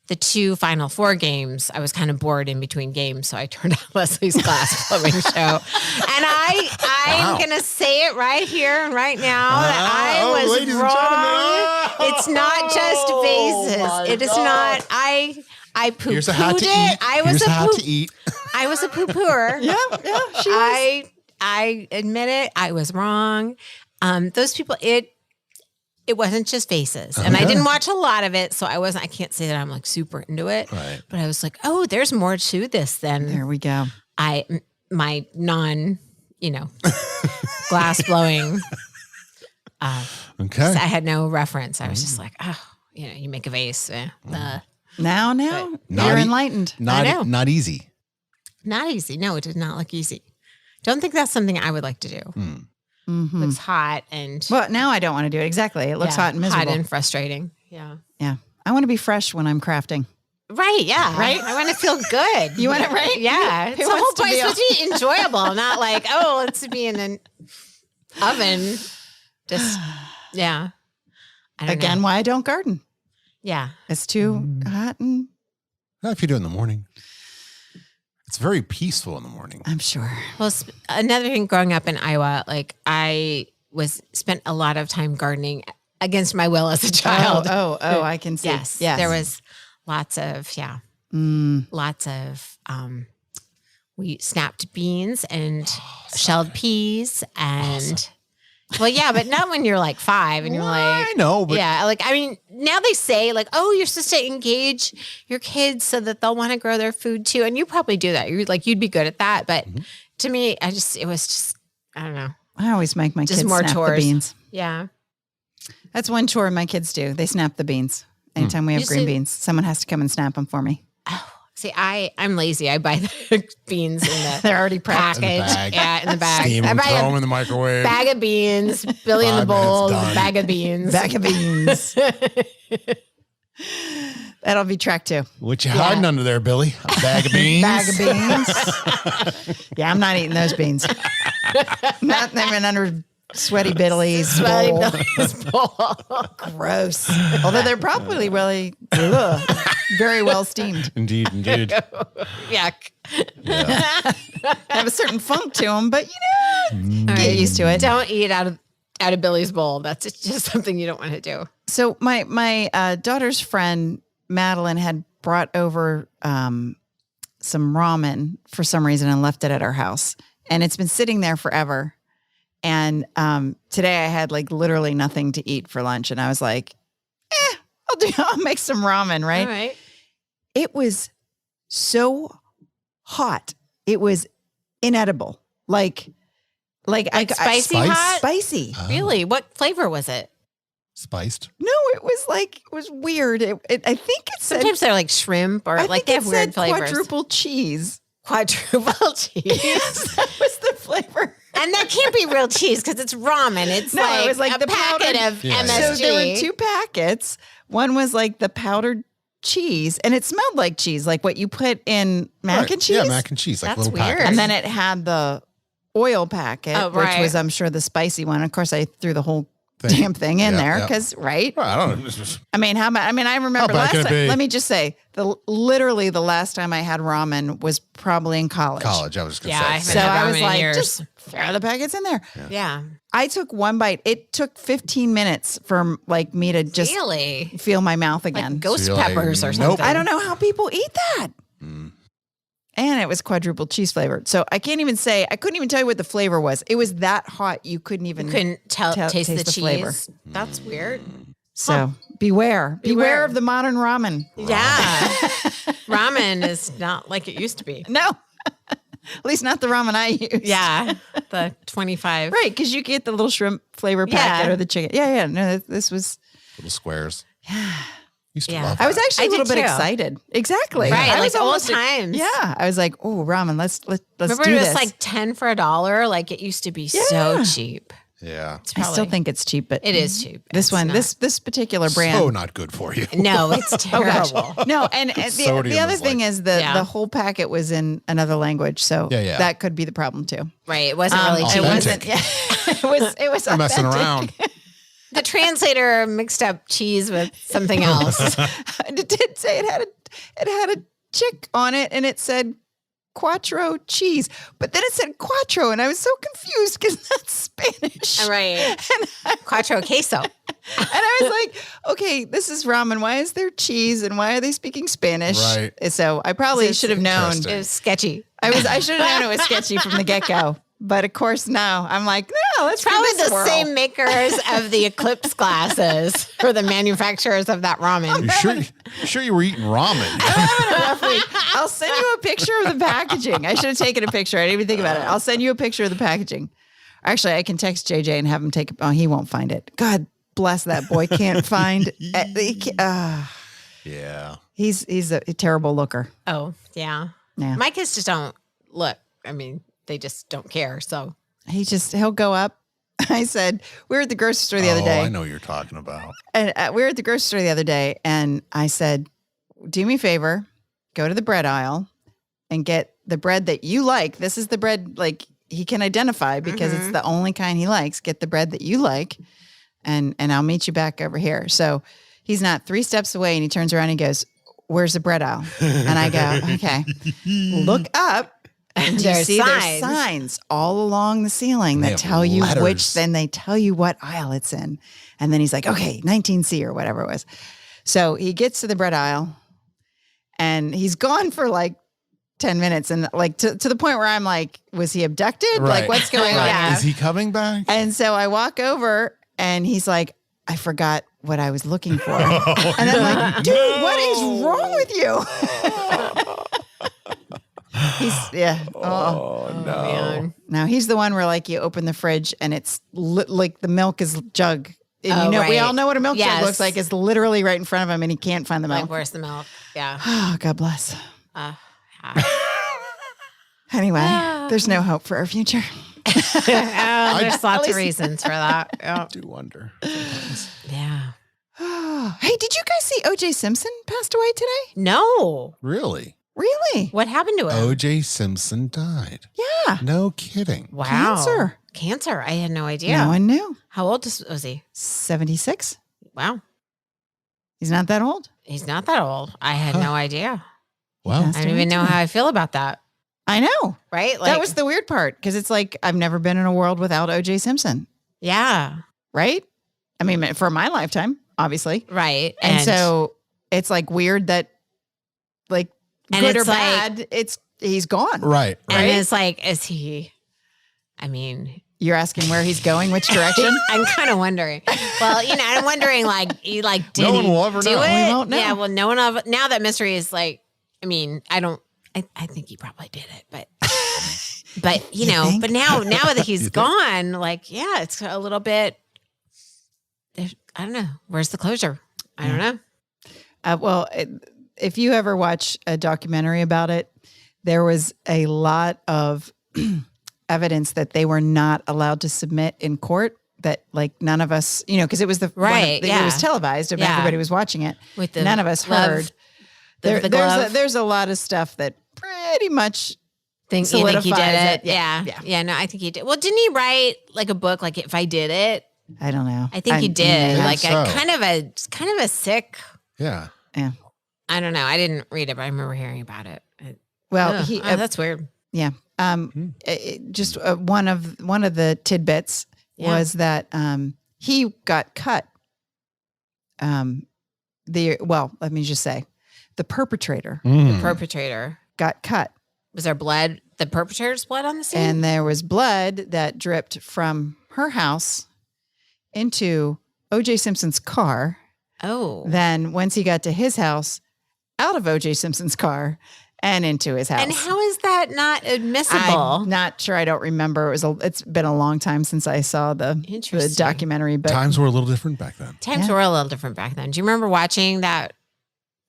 the 2 Final Four games. I was kind of bored in between games. So I turned on Leslie's glass blowing show. And I'm going to say it right here and right now that I was ladies and wrong. gentlemen. It's not just vases. It is not. I poo-pooed Here's a hat to eat. Here's a hat to eat. I was a poo-pooer. Yeah, she was. I admit it. I was wrong. Those people, it wasn't just faces, and I didn't watch a lot of it, so I can't say that I'm like super into it. Right. But I was like, oh, there's more to this than There we go. my non, glass blowing. Okay. I had no reference. I was just like, oh, you make a vase. Now, Not you're e- enlightened. I know. Not easy. Not easy. No, it did not look easy. Don't think that's something I would like to do. Mhm. Looks hot and Well, now I don't want to do it. Exactly. It looks hot and miserable. hot and frustrating. Yeah. Yeah. I want to be fresh when I'm crafting. Right. Yeah. Right. I want to feel good. You want it right? Yeah. Who It's the whole wants to point. be It's supposed to be enjoyable, not like, oh, let's be in an oven. Just, yeah. I don't Again, know. why I don't garden. Yeah. It's too hot and Not if you do it in the morning. It's very peaceful in the morning. I'm sure. Well, another thing growing up in Iowa, like I spent a lot of time gardening against my will as a child. Oh, I can see. Yes. Yes. There was lots of, Mm. lots of, we snapped beans and shelled peas and, well, yeah, but not when you're like 5 and you're like, I know, but yeah, like, I mean, now they say like, oh, you're supposed to engage your kids so that they'll want to grow their food too. And you probably do that. You're like, you'd be good at that. But to me, it was just, I don't know. I always make my Just kids more snap chores. the beans. Yeah. That's one chore my kids do. They snap the beans. Anytime we have You green see- beans, someone has to come and snap them for me. See, I'm lazy. I buy the beans in the They're already prepped. package. bag. Yeah, in the bag. steam I them, buy throw a them in the microwave. bag of beans, Billy in the 5 minutes bowl, done. bag of beans. Bag of beans. That'll be track 2. What you hiding under there, Billy? A bag of beans? Bag of beans. Yeah, I'm not eating those beans. Not even under sweaty Billy's Sweaty bowl. Billy's bowl. Gross. Although they're probably really very well steamed. Indeed. Yuck. Have a certain funk to them, but All get right. used to it. Don't eat out of Billy's bowl. That's just something you don't want to do. So my daughter's friend Madeline had brought over some ramen for some reason and left it at our house, and it's been sitting there forever. And today I had like literally nothing to eat for lunch, and I was like, I'll make some ramen, right? All right. It was so hot, it was inedible, like Spicy Spice? hot? spicy. Really? What flavor was it? Spiced. No, it was weird. I think it said Sometimes they're like shrimp or I like think they it have weird said flavors. quadruple cheese. Quadruple cheese. Yes, that was the flavor. And that can't be real cheese because it's ramen. It's No, like, it was like a the packet powdered- of Yeah, MSG. yeah. So there were 2 packets. One was like the powdered cheese, and it smelled like cheese, like what you put in mac Right. and cheese. Yeah, mac and cheese, like That's little weird. packets. And then it had the oil packet, Oh, which right. was, I'm sure, the spicy one. Of course, I threw the whole Thing. damn thing in Yeah, there yeah. because, right? Well, I don't know. This is- I mean, I remember How bad last can it time, be? let me just say, literally the last time I had ramen was probably in college. College, I was just Yeah, going I to haven't say. So had I ramen was in like, years. just throw the packets in there. Yeah. I took one bite. It took 15 minutes for like me to just Really? feel my mouth again. Like ghost So you're like, peppers or nope. something. I don't know how people eat that. Mm. And it was quadruple cheese flavored. So I couldn't even tell you what the flavor was. It was that hot. You couldn't even. Couldn't taste the cheese. flavor. That's weird. So beware of the modern ramen. Yeah. Ramen is not like it used to be. No, at least not the ramen I use. Yeah. The 25. Right. Because you get the little shrimp flavor packet Yeah. or the chicken. Yeah. No, this was, Little squares. Used to Yeah. love I was that. actually I a little did bit too. excited. Exactly. Right. I Like was old almost, times. yeah. I was like, oh, ramen, let's Remember do it this. was like 10 for $1? Like it used to be so Yeah. cheap. Yeah. It's I still probably- think it's cheap, but it is cheap. This It's one, not- this particular brand. So not good for you. No, it's gosh. terrible. No, and the Sodium other is thing like- is the whole packet was in another language, so Yeah. that could be the problem too. Right. It wasn't really cheap. It Authentic. wasn't. Yeah, it was I'm messing authentic. around. The translator mixed up cheese with something else. It did say it had a chick on it, and it said Quattro cheese, but then it said Quattro, and I was so confused because that's Spanish. Right. And Quattro queso. I was like, okay, this is ramen. Why is there cheese, and why are they speaking Spanish? Right. So I probably should have known. interesting. It was sketchy. I should have known it was sketchy from the get go. But of course, now I'm like, no, let's Probably give this the a whirl. same makers of the Eclipse glasses for the manufacturers of that ramen. You sure you were eating ramen? Having a rough week. I'll send you a picture of the packaging. I should have taken a picture. I didn't even think about it. I'll send you a picture of the packaging. Actually, I can text JJ and have him take it. Oh, he won't find it. God bless that boy. Can't find. Yeah. He's a terrible looker. Oh, yeah. Yeah. My kids just don't look. I mean, they just don't care. So He'll go up. I said, we were at the grocery store the other day. I know what you're talking about. And we were at the grocery store the other day, and I said, do me a favor, go to the bread aisle and get the bread that you like. This is the bread like he can identify because it's the only kind he likes. Get the bread that you like, and I'll meet you back over here. So he's not 3 steps away, and he turns around and he goes, where's the bread aisle? And I go, okay, look up. And you There's see signs. there's signs all along the ceiling They that have tell you letters. which, then they tell you what aisle it's in. And then he's like, okay, 19C or whatever it was. So he gets to the bread aisle and he's gone for like 10 minutes. And like to the point where I'm like, was he abducted? Right. Like what's going on? Yeah. Is he coming back? And so I walk over and he's like, I forgot what I was looking for. And I'm like, dude, what is wrong with you? Oh. man. Now he's the one where like you open the fridge and it's like the milk is jug. And Oh, you know, we right. all know what a milk jug Yes. looks like. It's literally right in front of him and he can't find the Like, milk. where's the milk? Yeah. Oh, God bless. Yeah. Anyway, there's no hope for our future. There's lots least- of reasons for that. Yeah. I do wonder sometimes. Yeah. Hey, did you guys see OJ Simpson passed away today? No. Really? Really? What happened to him? O.J. Simpson died. Yeah. No kidding. Wow. Cancer. Cancer. I had no idea. No one knew. How old was he? 76. Wow. He's not that old. He's not that old. I had no idea. Wow. Yes. I don't even know how I feel about that. I know. Right? That was the weird part because it's like I've never been in a world without OJ Simpson, yeah. right? I mean, for my lifetime, obviously. Right. And so it's like weird that like And good or it's like- bad, he's gone. Right. and Right. it's like, is he, I mean, You're asking where he's going, which direction? I'm kind of wondering. Well, I'm wondering, like, did No one he will ever do know. it? We won't know. Yeah, well, no one of now that mystery is like, I mean, I think he probably did it, but You think? but now that he's gone, like, yeah, it's a little bit. I don't know. Where's the closure? I don't know. Well, if you ever watch a documentary about it, there was a lot of evidence that they were not allowed to submit in court. That like none of us, because it was it was televised and Yeah. everybody was watching it. With the None of us glove, heard. the glove. There's a lot of stuff that pretty much You think he solidifies did it? it. Yeah. Yeah. No, I think he did. Well, didn't he write like a book? Like, if I did it, I don't know. I think he did. I Like think a so. kind of a sick. Yeah. I don't know. I didn't read it, but I remember hearing about it. Well, Ugh, he that's weird. yeah. Just one of the tidbits Yeah. was that he got cut. Let me just say, the perpetrator Mm. Perpetrator. got cut, Was there blood? The perpetrator's blood on the scene? and there was blood that dripped from her house into O.J. Simpson's car. oh. Then once he got to his house, out of O.J. Simpson's car and into his house. And how is that not admissible? I'm not sure. I don't remember. It's been a long time since I saw the Interesting. documentary, but Times were a little different back then. Times Yeah. were a little different back then. Do you remember watching the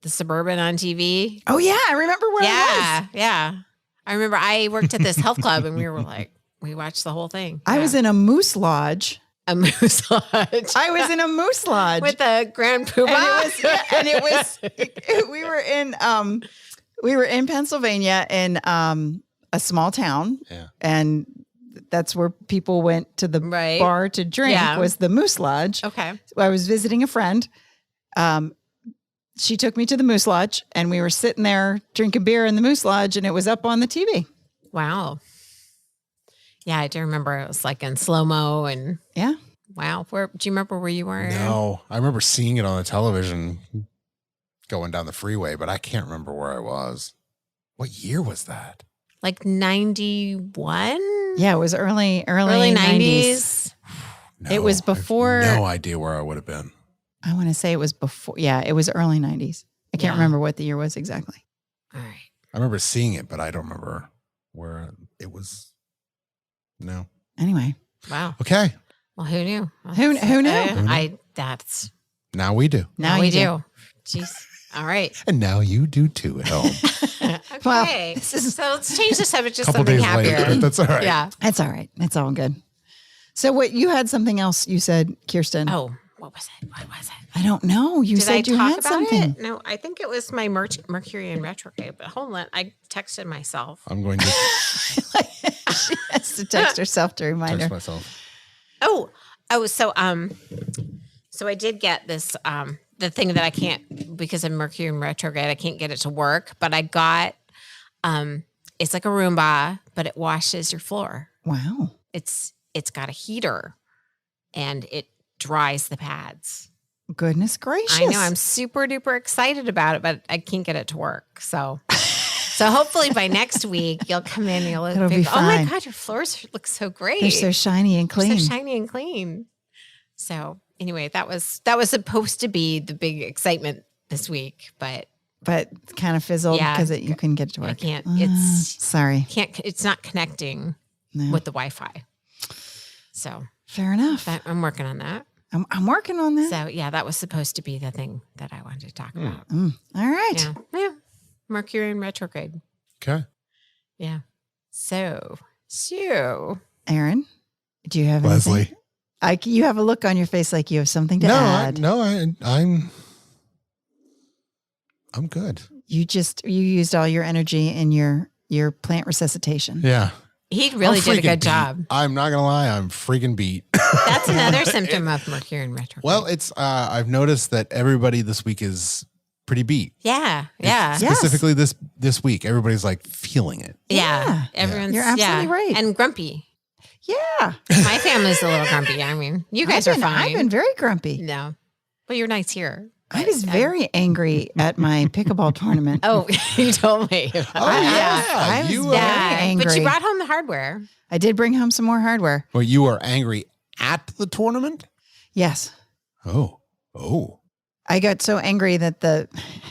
Suburban on TV? oh yeah, I remember where I was. Yeah. I remember I worked at this health club and we watched the whole thing. I was in a moose lodge A moose lodge. I was in a moose lodge With a grand poobah. and it was we were in Pennsylvania in a small town. Yeah. And that's where people went to the Right. bar to drink Yeah. was the Moose Lodge. Okay. I was visiting a friend. She took me to the Moose Lodge and we were sitting there drinking beer in the Moose Lodge and it was up on the TV. Wow. Yeah, I do remember it was like in slow-mo and Yeah. wow. Do you remember where you were? No, I remember seeing it on the television going down the freeway, but I can't remember where I was. What year was that? Like 91? Yeah, it was early Early 90s. 90s. No, It was before- I have no idea where I would have been. I want to say it was before. Yeah, it was early 90s. I can't Yeah. remember what the year was exactly. All right. I remember seeing it, but I don't remember where it was. No. Anyway, Wow. Okay. Well, who knew? Who knew? That's Now we do. now we you do. Jeez. All right. And now you do too at home. Okay. Well, this is- so let's change the subject to A couple something days happier. later. That's all right. Yeah. It's all right. It's all good. So what you had something else you said, Kirsten? Oh, what was it? What was it? I don't know. You Did I said you talk had about something. it? No, I think it was my Mercury in retrograde. But hold on, I texted myself. I'm going to She has to text herself to remind text her. myself. Oh, so I did get this the thing that I can't because of Mercury in retrograde. I can't get it to work, but I got it's like a Roomba, but it washes your floor. Wow. It's got a heater, and it dries the pads. Goodness gracious. I know I'm super duper excited about it, but I can't get it to work. So hopefully by next week you'll come in and you'll It'll be think, oh my fine. God, your floors look so great. They're so shiny and They're clean. so shiny and clean. So anyway, that was supposed to be the big excitement this week, but but kind of fizzled Yeah. because you couldn't get it to work. I can't. Ah, It's sorry. it's not connecting No. with the Wi-Fi. So Fair enough. but I'm working on that. I'm working on that. So yeah, that was supposed to be the thing that I wanted to talk about. All right. Yeah. Mercury in retrograde. Okay. Yeah. So Aaron, do you have Leslie. anything? You have a look on your face like you have something to add. I'm good. You used all your energy in your plant resuscitation. Yeah. he really I'm did a freaking good beat. job. I'm not gonna lie, I'm freaking beat. That's another symptom of Mercury in retrograde. Well, it's I've noticed that everybody this week is pretty beat. yeah. Yes. Specifically this week, everybody's like feeling it. Yeah. Everyone's You're absolutely right. And grumpy. Yeah. My family's a little grumpy. I mean, you guys are fine. I've been very grumpy. No. Well, you're nice here. I was very angry at my pickleball tournament. Oh, you told me. Oh, I was you very But angry. you brought home the hardware. I did bring home some more hardware. Well, you are angry at the tournament? Yes. Oh. I got so angry that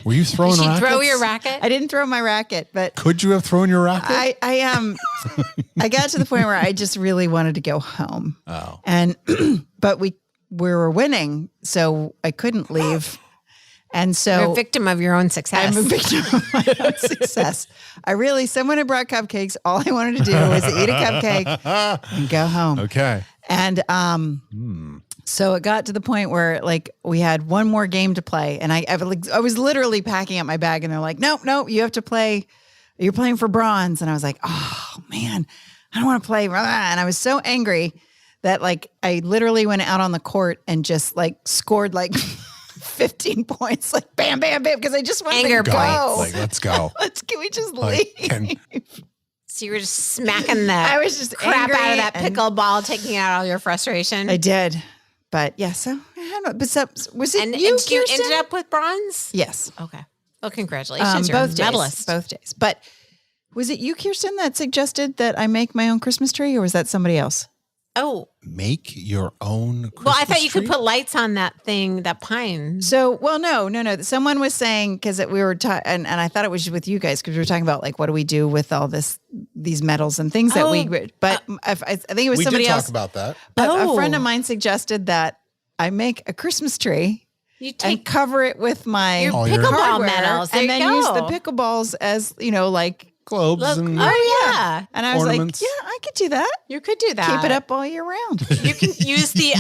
Were you throwing Did you rackets? throw your racket? I didn't throw my racket, but Could you have thrown your racket? I got to the point where I just really wanted to go home. Oh. And but we were winning, so I couldn't leave. And You're so a victim of your own success. I'm a victim of my own success. Someone had brought cupcakes. All I wanted to do was eat a cupcake and go home. Okay. And so it got to the point where like we had one more game to play, and I was literally packing up my bag, and they're like, "No, you have to play. You're playing for bronze." And I was like, "Oh man, I don't want to play." And I was so angry that like I literally went out on the court and just like scored like 15 points, like bam, bam, bam, because I just wanted Anger to go. Like, let's go. Can we just Like, leave? So you were just smacking the I was just crap angry out of that and- pickleball, taking out all your frustration. I did, but yeah. So I don't know. But so, was it and you, and you Kirsten? ended up with bronze? Yes. Okay. Well, congratulations. You're both a medalist. days. Both days. But was it you, Kirsten, that suggested that I make my own Christmas tree, or was that somebody else? Oh, Make your own Christmas well, I thought you tree? could put lights on that thing, that pine. So, well, no. Someone was saying because we were and I thought it was with you guys because we were talking about like what do we do with all these metals and things that we. But I think it was we somebody did else. talk about that. But a Oh. friend of mine suggested that I make a Christmas tree You and take cover it with my your All your- pickleball hardware medals. There and you then use the go. pickleballs as like globes and yeah. And I was Ornaments. like, yeah, I could do that. You could do that. Keep it up all year round. You can use the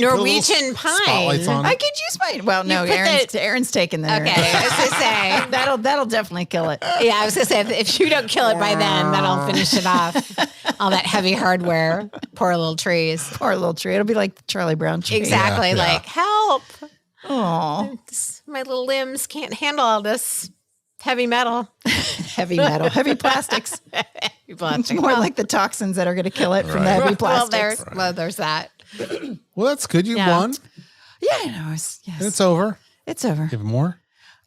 Norwegian spotlights pine. on I it. could use my. Well, no, put Aaron's taking the. Okay, I was gonna say. That'll definitely kill it. Yeah, I was gonna say if you don't kill it by then, that'll finish it off. All that heavy hardware. Poor little trees. Poor little tree. It'll be like the Charlie Brown tree. Exactly. Yeah. Like help. Oh, My little limbs can't handle all this heavy metal. heavy metal, heavy plastics. Heavy plastic. It's more like the toxins that are going to kill it from the heavy plastics. There's that. Well, that's good. You Yeah. won. Yeah, I know. Yes, It's over. it's over. You have more?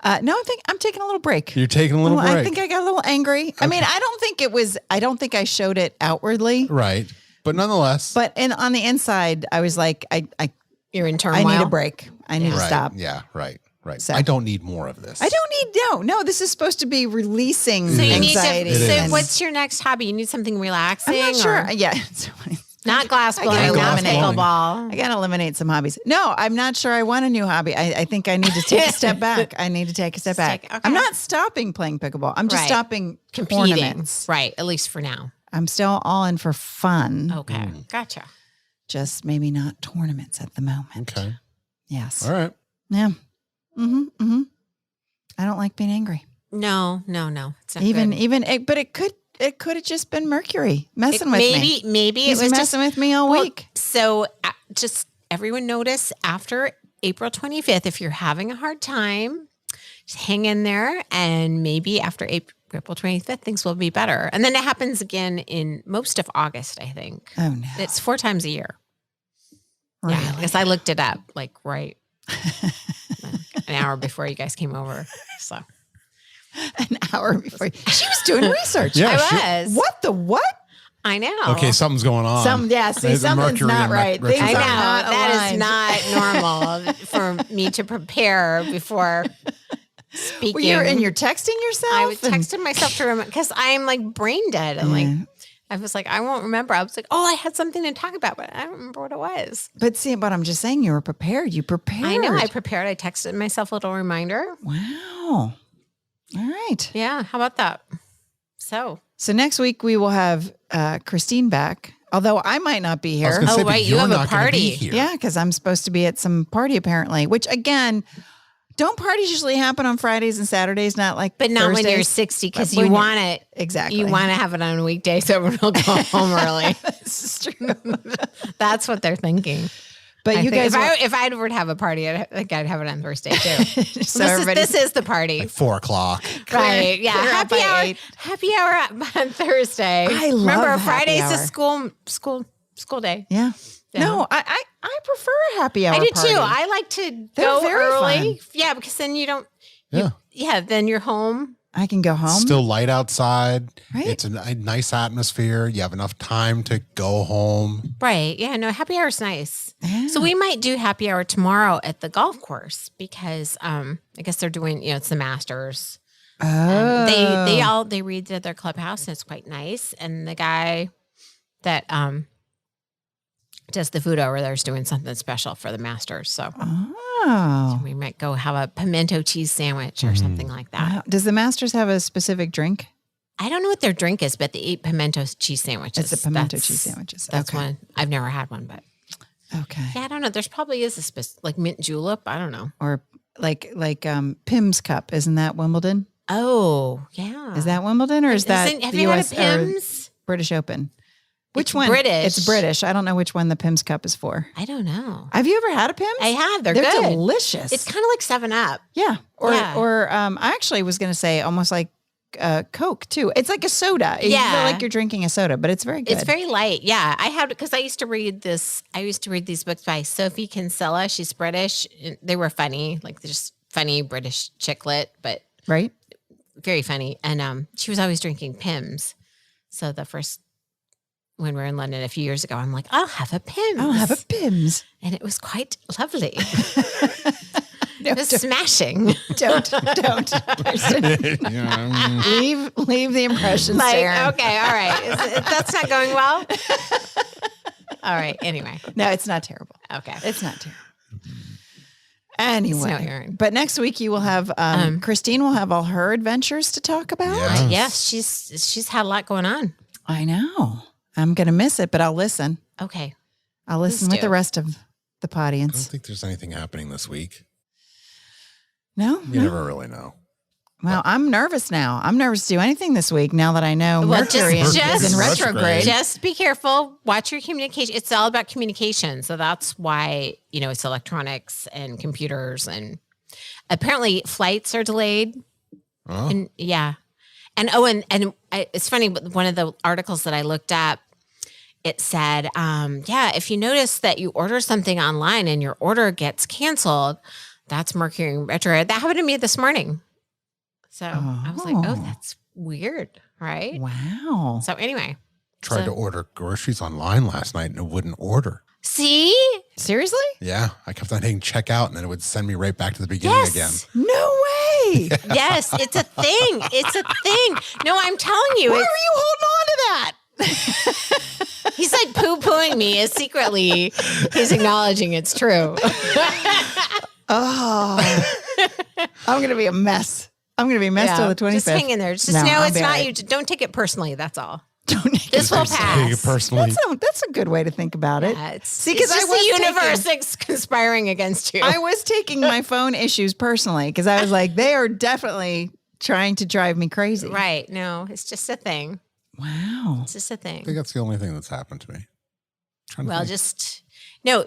No, I think I'm taking a little break. You're taking a little break. I think I got a little angry. I mean, I don't think I showed it outwardly, Right. But nonetheless. but on the inside, I was like, You're in I turmoil. need a break. I need to right. stop. Yeah, right. So- I don't need more of this. I don't need no. This is supposed to be releasing So you need anxiety. It to. So is. what's your next hobby? You need something relaxing. I'm not sure. or- Yeah, it's funny. Not glass gotta blowing. Not eliminate- pickleball. I got to eliminate some hobbies. No, I'm not sure I want a new hobby. I think I need to take a step back. I need to take a step back. Okay. I'm not stopping playing pickleball. I'm just Right. stopping Competing. tournaments. Right. At least for now. I'm still all in for fun. Okay. Gotcha. Just maybe not tournaments at the moment. Okay. Yes. All right. Yeah. Mm-hmm. I don't like being angry. No. It's not good. But it could have just been Mercury messing with me. Maybe it He's was messing with me all Well, week. So just everyone notice after April 25th, if you're having a hard time, just hang in there. And maybe after April 25th, things will be better. And then it happens again in most of August, I think. Oh no. It's 4 times a year. Really? Yeah, because I looked it up like right an hour before you guys came over. So An hour before. She was doing research. Yeah. I was. What the what? I know. Okay, something's going on. See, There's a something's Mercury not in right. Retrograde. Things I know. are not That is aligned. not normal for me to prepare before speaking. Well, you're texting yourself. I was and- texting myself to remember because I'm like brain dead. And like, I was like, I won't remember. I was like, oh, I had something to talk about, but I don't remember what it was. But I'm just saying you were prepared. You prepared. I know. I prepared. I texted myself a little reminder. Wow. All right. Yeah. How about that? So Next week we will have Christine back. Although I might not be I was here. gonna say, Oh, but right, you you're have a not gonna be party. here. Yeah, because I'm supposed to be at some party apparently. Which again, don't parties usually happen on Fridays and Saturdays? Not like, but not when you're Thursdays? 60 because But when you you're- want it. Exactly. You want to have it on a weekday so everyone will go home early. This is true. That's what they're thinking. But I you think guys, if I were to have a party, I think I'd have it on Thursday too. so this is the party. Like 4 o'clock. Right. Yeah. clear out by 8. Happy hour on Thursday. I love Remember happy Friday's hour. a school day. Yeah. Yeah. No, I prefer a happy hour. I do party. too. I like to They're go very early. Yeah, because then you don't Yeah. then you're home. I can go home. Still light outside. Right. It's a nice atmosphere. You have enough time to go home. Right. Yeah, no, happy hour is nice. Yeah. So we might do happy hour tomorrow at the golf course because I guess they're doing, it's the Masters. Oh. They read at their clubhouse and it's quite nice. And the guy that does the food over there is doing something special for the Masters. So Oh. we might go have a pimento cheese sandwich or something like that. Wow. Does the Masters have a specific drink? I don't know what their drink is, but they eat pimento cheese sandwiches. It's a pimento cheese sandwiches. That's Okay. one. I've never had one, but Okay. yeah, I don't know. There's probably is like mint julep. I don't know. Or like Pim's Cup. Isn't that Wimbledon? Oh, yeah. Is that Wimbledon or is that Have the you US had a or Pimm's? British Open? Which It's one? British. It's British. I don't know which one the Pim's Cup is for. I don't know. Have you ever had a Pim's? I have. They're They're good. delicious. It's kind of like 7-Up. Yeah. Yeah. Or I actually was going to say almost like Coke too. It's like a soda. You Yeah. feel like you're drinking a soda, but it's very good. It's very light. Yeah. I had, because I used to read these books by Sophie Kinsella. She's British. They were funny, like they're just funny British chick lit, but right. very funny. And she was always drinking Pimm's. So when we were in London a few years ago, I'm like, I'll have a Pimm's. I'll have a Pim's. And it was quite lovely. No, It was smashing. don't. Kirsten. leave the impression, Like, Sarah. okay, all right. That's not going well. All right. Anyway. No, it's not terrible. Okay. It's not terrible. Anyway, Snow Aaron. but next week you will have Christine will have all her adventures to talk about. Yeah. Yes, she's had a lot going on. I know. I'm going to miss it, but I'll listen. Okay. I'll listen Please with the do. rest of the I don't audience. think there's anything happening this week. No? You never really know. Well, I'm nervous now. I'm nervous to do anything this week now that I know Well, Mercury just- is in just- retrograde. Just be careful. Watch your communication. It's all about communication. So that's why, it's electronics and computers, and apparently flights are delayed. Oh. And yeah. And it's funny, but one of the articles that I looked at, it said, if you notice that you order something online and your order gets canceled, that's Mercury in retrograde. That happened to me this morning. So I was like, Oh. that's weird, right? Wow. So anyway. Tried to order groceries online last night and it wouldn't order. See? Seriously? Yeah. I kept on hitting checkout and then it would send me right back to the beginning again. No way. Yes, it's a thing. It's a thing. No, I'm telling you. Why are it's- you holding on to that? He's like poo-pooing me. Is secretly, he's acknowledging it's true. Oh, I'm going to be a mess. I'm going to be a mess till the 25th. Just hang in there. Just No, know I'll it's be not all right. you. Don't take it personally. That's all. Don't take This it will personally. Take it pass. personally. That's a good way to think about it. Yeah, it's, See, it's 'cause I just was the taking- universe is conspiring against you. I was taking my phone issues personally because I was like, they are definitely trying to drive me crazy. Right. No, it's just a thing. Wow. It's just a I think thing. that's the only thing that's happened to me. Trying to Well, think. just no.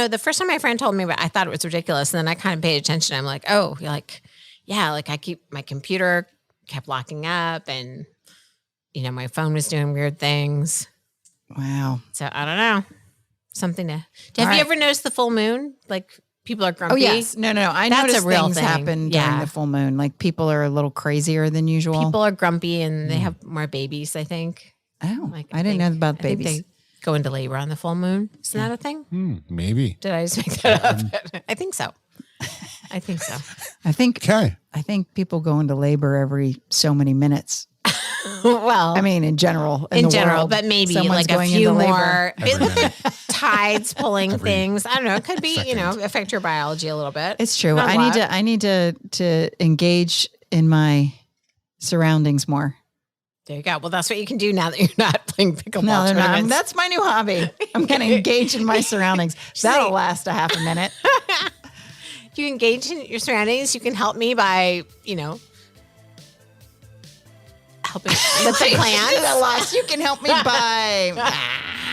The first time my friend told me about it, I thought it was ridiculous. And then I kind of paid attention. I'm like, oh, you're like, yeah, like I keep my computer kept locking up and, my phone was doing weird things. Wow. So I don't know. Something to. Have All you right. ever noticed the full moon? Like people are grumpy. Oh, yes. No. I That's noticed a real things thing. happen during Yeah. the full moon. Like people are a little crazier than usual. People are grumpy and they have more babies, I think. Oh, Like I didn't know think- about I think babies. they go into labor on the full moon. Isn't that a thing? Maybe. Did I just make that up? I think so. I think so. I think Okay. people go into labor every so many minutes. Well, I mean, in general. in the general, world, but maybe someone's like a going few into labor. more. Every With minute. the tides pulling Every things. I don't know. It could be, second. affect your biology a little bit. It's true. Not a lot. I need to engage in my surroundings more. There you go. Well, that's what you can do now that you're not playing pickleball No, they're not. tournaments. That's my new hobby. I'm going to engage in my surroundings. That'll last a half a minute. If you engage in your surroundings, you can help me by, helping with the plants. At last, you can help me by.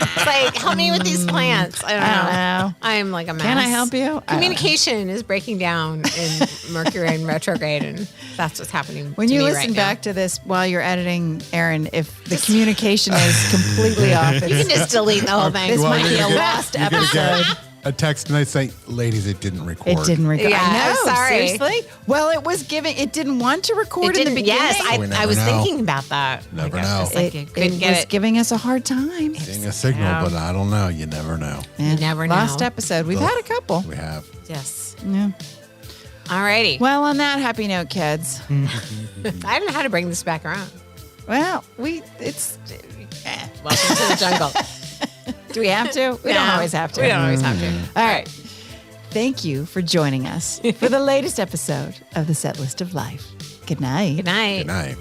It's like, help me with these plants. I don't know. I don't know. I'm like a mess. Can I help you? I don't know. Communication is breaking down in Mercury and retrograde, and that's what's happening. When to you me listen right back to this while you're editing, Aaron, if the communication is completely off, now. You can just delete the whole thing. this Well, might be you're a gonna lost You're gonna episode. get a text tonight saying, ladies, it didn't record. It didn't record. Yeah, I know. sorry. Seriously? Well, it didn't want to record It in the didn't. beginning. Yes, We never I was know. thinking about that. Never Like, I was know. like, you couldn't it get was it. giving us a hard time. Seeing a signal, Yeah. but I don't know. You never know. Yeah. never Lost know. episode. We've Ugh. had a couple. We have. Yes. Yeah. Alrighty. Well, on that happy note, kids. I don't know how to bring this back around. Well, Welcome to the jungle. do we have to? We don't No, always have to. We don't always have to. All right. Thank you for joining us for the latest episode of the Set List of Life. Good night. Good night. Good night.